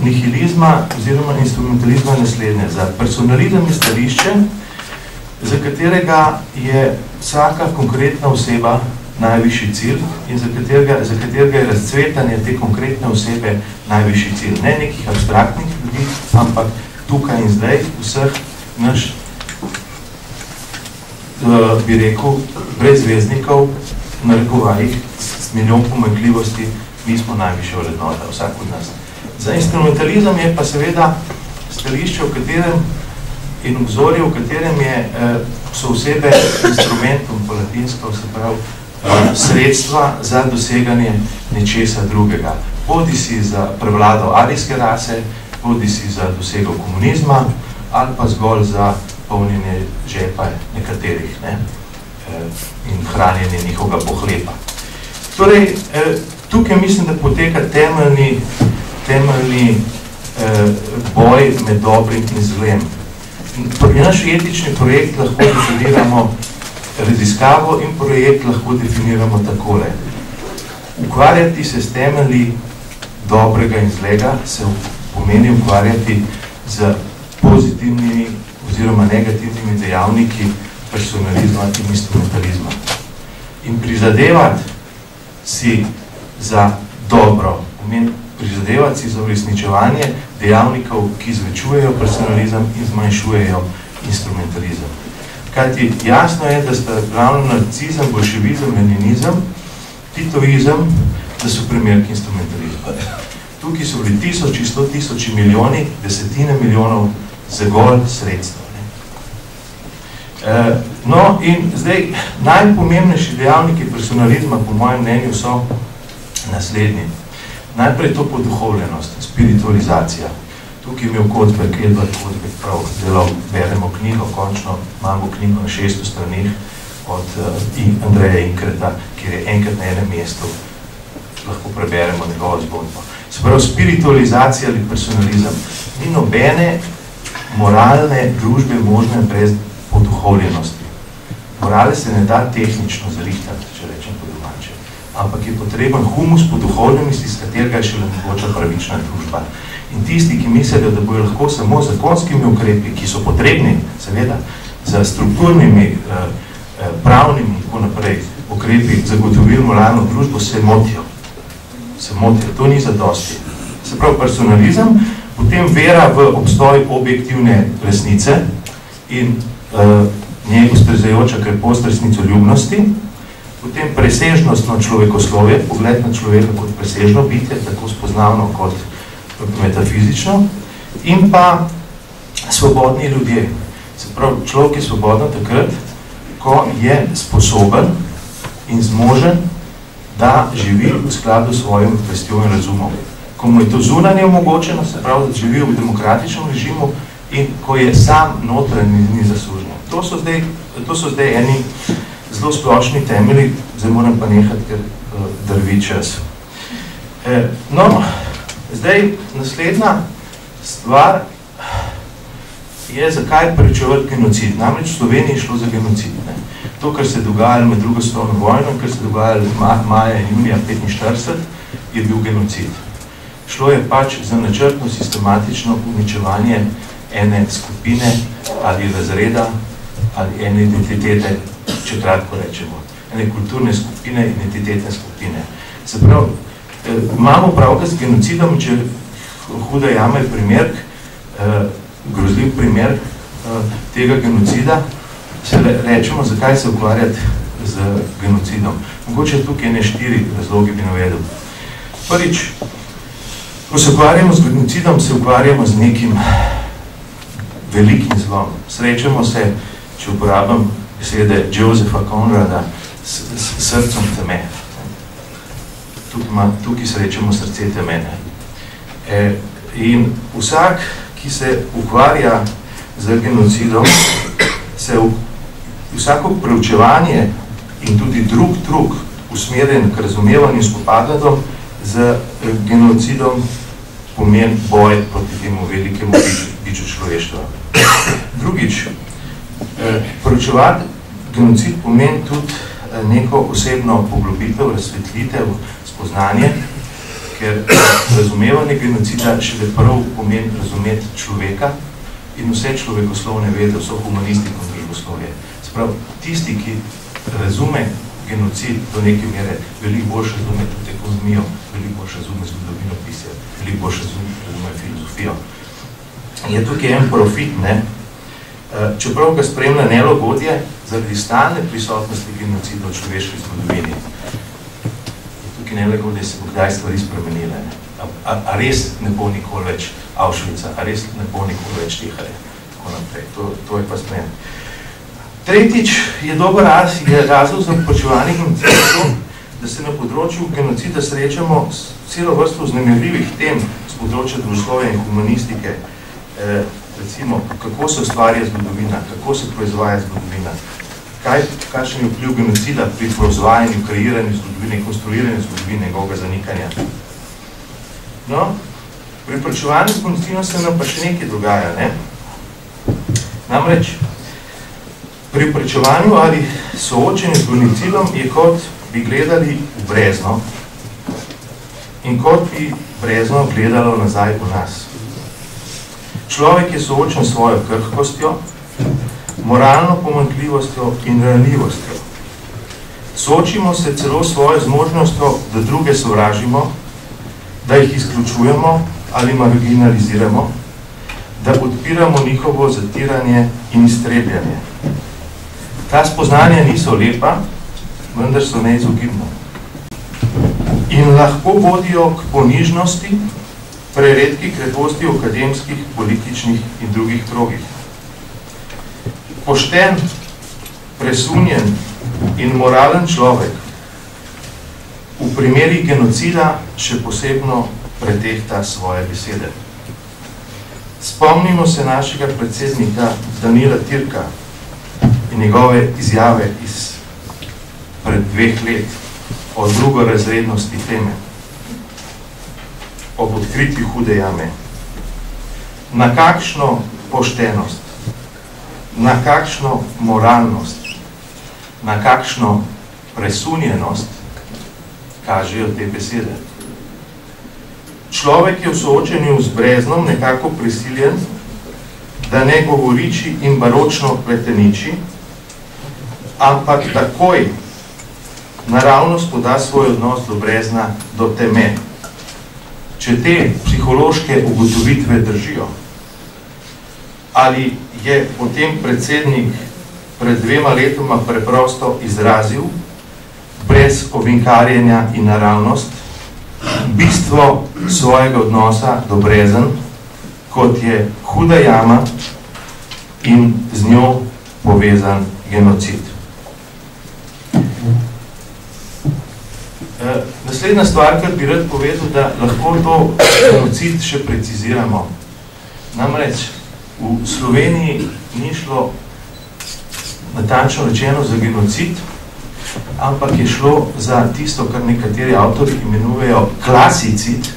nihilizma oziroma instrumentalizma naslednje. Za personalizem je stališče, za katerega je vsaka konkretna oseba najvišji cilj in za katerega je razcvetanje te konkretne osebe najvišji cilj. Ne nekih abstraktnih ljudi, ampak tukaj in zdaj vseh naš, bi rekel, brezveznikov, narekovajih, s milijon pomanjkljivosti, mi smo najvišja vrednota, vsak od nas. Za instrumentalizem je pa seveda stališče, v katerem in obzorje, v katerem so osebe instrumentom po latinsko, se pravi, sredstva za doseganje nečesa drugega. Bodi si za prevlado arijske rase, bodi si za dosego komunizma, ali pa zgolj za polnjenje žepa nekaterih in hranjenje njihovega pohlepa. Torej, tukaj mislim, da poteka temeljni boj med dobrim in zlem. Naš etični projekt lahko definiramo raziskavo in projekt lahko definiramo takole. Ukvarjati se s temelji dobrega in zlega se pomeni ukvarjati z pozitivnimi oziroma negativnimi dejavniki personalizma in instrumentalizma. In prizadevati si za dobro, pomeni prizadevati si za uresničevanje dejavnikov, ki zvečujejo personalizem in zmanjšujejo instrumentalizem. Kajti jasno je, da sta ravno narcizem, bolševizem, leninizem, titoizem, da so primerki instrumentalizma. Tukaj so bili tisoči, 100 tisoči, milijoni, desetine milijonov zagolj sredstva. No in zdaj najpomembnejši dejavniki personalizma po mojem mnenju so naslednji. Najprej to poduhovljenost, spiritualizacija. Tukaj je imel Kotberg, Edvard Kotberg prav zelo beremo knjigo, končno imamo knjigo na 600 stranih od Andreja Inkreta, kjer je enkrat na enem mestu, lahko preberemo njegovo zgodbo. Se pravi, spiritualizacija ali personalizem. Ni nobene moralne družbe možne brez poduhovljenosti. Morale se ne da tehnično zrihtati, če rečem po domače, ampak je potreben humus poduhovljenosti, s katerega je šele mogoča pravična družba. In tisti, ki mislijo, da bojo lahko samo zakonskimi ukrepi, ki so potrebni, seveda, za strukturnimi, pravnimi in tako naprej ukrepi zagotovili moralno družbo, se motijo. Se motijo, to ni zadosti. Se pravi, personalizem, potem vera v obstoj objektivne resnice in njej ustrezajoča krepost resnicoljubnosti, potem presežnostno človekoslovje, pogled na človeka kot presežno bitje, tako spoznavno kot metafizično, in pa svobodni ljudje. Se pravi, človek je svobodno takrat, ko je sposoben in zmožen, da živi v skladu s svojim vestjo in razumom. Ko mu je to zunanje omogočeno, se pravi, da živi v demokratičnem režimu in ko je sam notranji ni zaslužen. To so zdaj eni zelo splošni temelji, zdaj moram pa nehati, ker drvi čas. No, zdaj naslednja stvar je, zakaj prečevati genocid. Namreč v Sloveniji je šlo za genocid. Ne? To, kar se je dogajalo med drugo svetovno vojno, kar se je dogajalo maja in junija 1945, je bil genocid. Šlo je pač za načrtno, sistematično uničevanje ene skupine ali razreda ali ene identitete, če kratko rečemo. Ene kulturne skupine, identitetne skupine. Se pravi, imamo pravka z genocidom, če Huda jama je primer, grozljiv primer tega genocida, se rečemo, zakaj se ukvarjati z genocidom. Mogoče tukaj ne 4 razlogi bi navedel. Prvič, ko se ukvarjamo z genocidom, se ukvarjamo z nekim velikim zlom. Srečamo se, če uporabim besede Josepha Conrada, s srcem teme. Tukaj srečamo srce temene. In vsak, ki se ukvarja z genocidom, vsako preučevanje in tudi drug usmerjen k razumevanju spopadom z genocidom pomeni boj proti temu velikemu biču človeštva. Drugič, preučevati genocid pomeni tudi neko osebno poglobitev, razsvetlitev, spoznanje, ker razumevanje genocida šele prav pomeni razumeti človeka in vse človekoslovne vede, vso humanistiko in družboslovje. Sprav, tisti, ki razume genocid do neke mere, veliko boljše razume tudi ekonomijo, veliko boljše razume zgodovinopisje, veliko boljše razume filozofijo. Je tukaj en profit, ne? Čeprav ga spremlja nelogodje zaradi stalne prisotnosti genocida v človeški zgodovini. Tukaj nelogodje se bo kdaj stvari spremenile. A res ne bo nikoli več Auschwitza, a res ne bo nikoli več Tihare. Tako naprej. To je pa spremen. Tretjič je dober razlog za počevanje genocida, da se na področju genocida srečamo s celo vrsto vznemirljivih tem z področja družboslovja in humanistike. Recimo, kako se ustvarja zgodovina, kako se proizvaja zgodovina, kakšen je vpliv genocida pri proizvajanju, kreiranju zgodovine, konstruiranju zgodovine, njegovega zanikanja. No, pri preučevanju z genocidom se nam pa še nekaj dogaja, ne? Namreč, pri preučevanju ali soočenju z genocidom je kot bi gledali v brezno in kot bi brezno gledalo nazaj v nas. Človek je soočen s svojo krhkostjo, moralno pomanjkljivostjo in ranljivostjo. Soočimo se celo s svojo zmožnostjo, da druge sovražimo, da jih izključujemo ali marginaliziramo, da podpiramo njihovo zatiranje in iztrebljanje. Ta spoznanja niso lepa, vendar so neizogibna. In lahko vodijo k ponižnosti, preredki kreposti v akademskih, političnih in drugih krogih. Pošten, presunjen in moralen človek v primeri genocida še posebno pretehta svoje besede. Spomnimo se našega predsednika Danila Türka in njegove izjave iz pred 2 let o drugorazrednosti teme, ob odkritju Hude jame. Na kakšno poštenost, na kakšno moralnost, na kakšno presunjenost kažejo te besede. človek je v soočenju z breznom nekako prisiljen, da ne govoriči in baročno pleteniči, ampak takoj naravnost poda svoj odnos do brezna, do teme. Če te psihološke ugotovitve držijo, ali je potem predsednik pred 2 letoma preprosto izrazil, brez ovinkarjenja in naravnost, bistvo svojega odnosa do brezen, kot je huda jama in z njo povezan genocid. Naslednja stvar, kar bi rad povedal, da lahko to genocid še preciziramo. Namreč v Sloveniji ni šlo natančno rečeno za genocid, ampak je šlo za tisto, kar nekateri avtori imenujejo klasicid,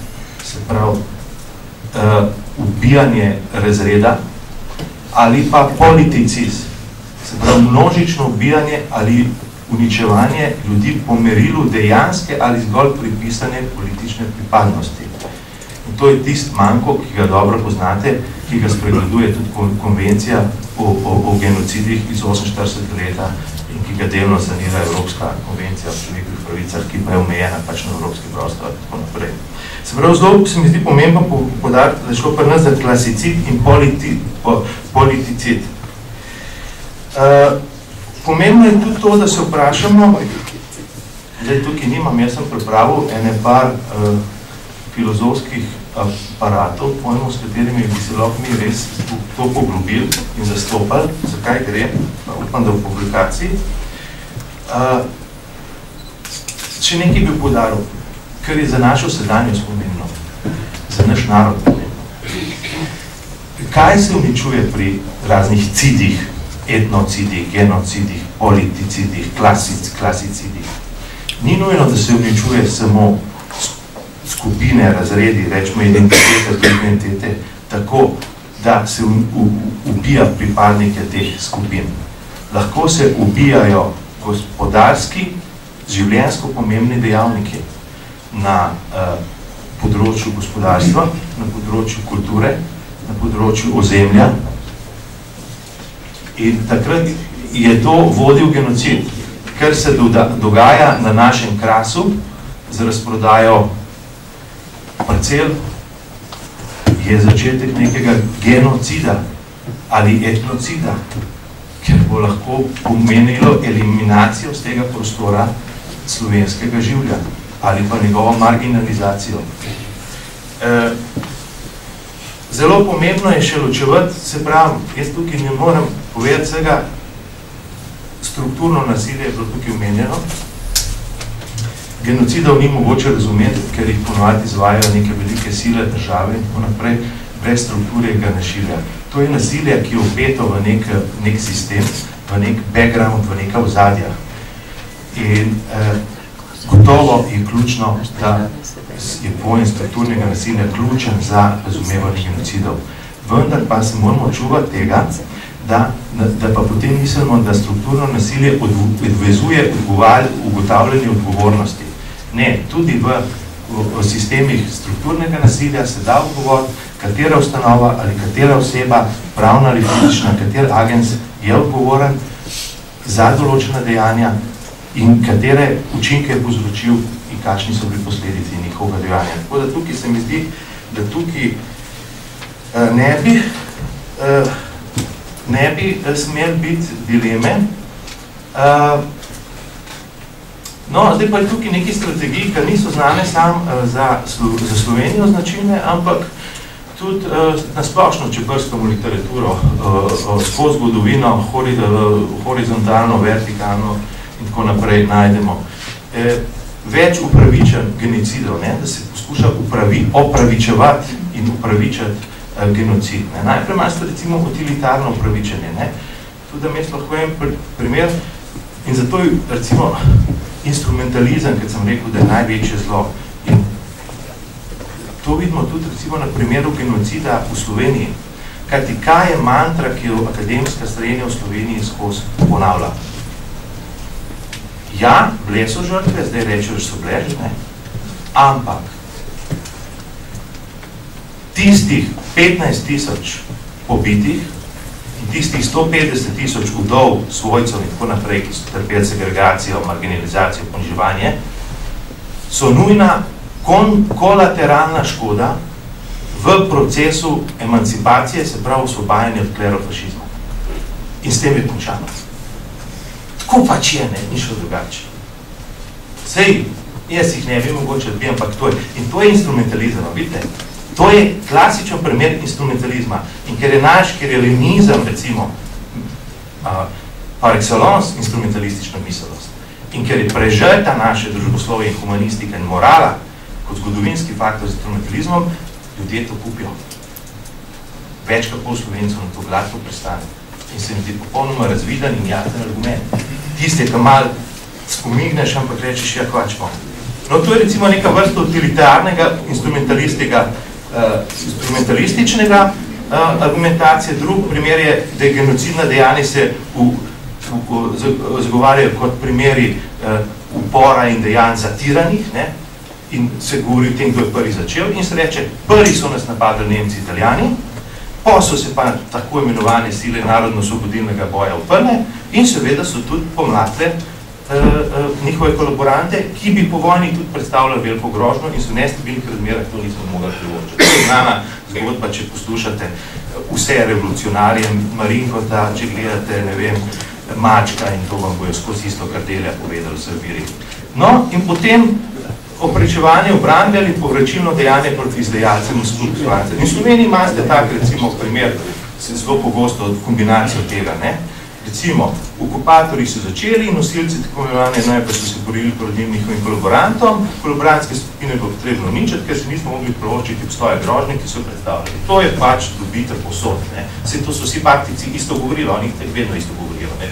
se pravi ubijanje razreda, ali pa politicid, se pravi množično ubijanje ali uničevanje ljudi po merilu dejanske ali zgolj pripisane politične pripadnosti. In to je tist manko, ki ga dobro poznate, ki ga spregleduje tudi konvencija o genocidih iz 48 leta in ki ga delno sanira Evropska konvencija o človekovih pravicah, ki pa je omejena pač na evropski prostor in tako naprej. Se pravi, zelo se mi zdi pomembno podariti, da je šlo pri nas za klasicid in politicid. Pomembno je tudi to, da se vprašamo, zdaj tukaj nimam, jaz sem pripravil ene par filozofskih aparatov, pojmov, s katerimi bi se lahko mi res to poglobili in zastopali, zakaj gre, upam, da v publikaciji. Če nekaj bi podaril, kar je za našo sedanjost pomembno, za naš narod pomembno. Kaj se uničuje pri raznih cidih, etnocidih, genocidih, politicidih, klasicidih? Ni nujno, da se uničuje samo skupine, razredi, rečemo identitete, tako, da se ubija pripadnike teh skupin. Lahko se ubijajo gospodarski, življenjsko pomembni dejavniki na področju gospodarstva, na področju kulture, na področju ozemlja. In takrat je to vodil genocid, ker se dogaja na našem Krasu z razprodajo parcel, je začetek nekega genocida ali etnocida, ker bo lahko pomenilo eliminacijo z tega prostora slovenskega življa ali pa njegovo marginalizacijo. Zelo pomembno je še ločevati, se pravi, jaz tukaj ne moram povedati vsega, strukturno nasilje je bilo tukaj omenjeno. Genocidov ni mogoče razumeti, ker jih ponovati izvajajo neke velike sile države in tako naprej, brez strukture ga ne širja. To je nasilje, ki je upeto v nek sistem, v nek background, v neka ozadja. In gotovo je ključno, da je pojem strukturnega nasilja ključen za razumevanje genocidov. Vendar pa se moramo čuvati tega, da pa potem mislimo, da strukturno nasilje odvezuje ugotavljanje odgovornosti. Ne, tudi v sistemih strukturnega nasilja se da odgovoriti, katera ustanova ali katera oseba, pravna ali fizična, kater agens je odgovoren za določena dejanja in katere učinke je povzročil in kakšni so bili posledici njihovega dejanja. Tako da tukaj se mi zdi, da tukaj ne bi smeli biti dileme. No, zdaj pa je tukaj neki strategiji, ki niso znane sam za Slovenijo značilne, ampak tudi nasplošno, če brskamo literaturo, skozi zgodovino, horizontalno, vertikalno in tako naprej najdemo. Več upravičen genocidov, da se poskuša opravičevati in upravičati genocid. Najprej imate recimo utilitarno upravičenje. Tudi da mes lahko en primer in zato je recimo instrumentalizem, kot sem rekel, da je največje zlo. In to vidimo tudi recimo na primeru genocida v Sloveniji. Kajti kaj je mantra, ki jo akademska srednja v Sloveniji skozi ponavlja? Ja, bile so žrtve, zdaj rečejo, že so bile, ampak tistih 15.000 pobitih in tistih 150.000 vdov, svojcev in tako naprej, ki so trpeli segregacijo, marginalizacijo, poniževanje, so nujna kolateralna škoda v procesu emancipacije, se pravi osvobajanja od klerofašizma. In s tem je končano. Tako pač je, ne, ni šlo drugače. Sej, jaz jih ne bi mogoče odbi, ampak to je. In to je instrumentalizem, vidite? To je klasičen primer instrumentalizma. In ker je naš, ker je leninizem, recimo, par excellence instrumentalistična miselnost, in ker je prežeta naše družboslovje in humanistika in morala kot zgodovinski faktor z instrumentalizmom, ljudje to kupijo. Več kot pol Slovencev na to gladko pristane. In se mi zdi popolnoma razviden in jasen argument. Tiste, ki malo spomigneš, ampak rečeš, ja, kvač bom. No, to je recimo neka vrsta utilitarnega, instrumentalističnega argumentacije. Drug primer je, da je genocidna dejanja se zagovarjajo kot primeri upora in dejanj zatiranih, ne? In se govori o tem, kdo je prvi začel, in se reče, prvi so nas napadali Nemci, Italijani, pa so se pa tako imenovane sile narodno-osvobodilnega boja uprle in seveda so tudi pomlatile njihove kolaborante, ki bi po vojni tudi predstavljali veliko grožnjo in so v nestabilnih razmerah to nismo mogli privočiti. To je znana zgodba, če poslušate vse revolucionarje, Marinkota, če gledate, ne vem, Mačka in to vam bojo skozi isto kardelja povedali v Srbiri. No, in potem oprečevanje obrambe ali povračilno dejanje proti izdajalcem in skupnosti. In v Sloveniji imate tak, recimo, primer, se zelo pogosto kombinacijo tega, ne? Recimo, okupatorji so začeli in nosilci tako imenovane najprej so se borili proti njihovim kolaborantom, kolaborantske skupine bo potrebno uničiti, ker se nismo mogli pravočiti obstoje grožnje, ki so predstavljali. To je pač dobitev posod, ne? Vse to so vsi praktici isto govorili, oni vedno isto govorijo, ne?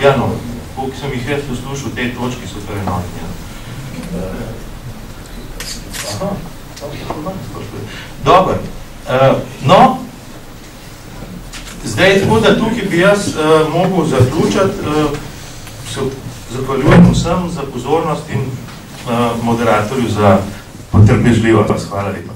Ja, no, koliko sem jih jaz poslušal, te točki so torej notni. Dobar. No, zdaj, tako da tukaj bi jaz mogel zaključati, se zahvaljujem vsem za pozornost in moderatorju za potrpežljivost. Hvala lepa.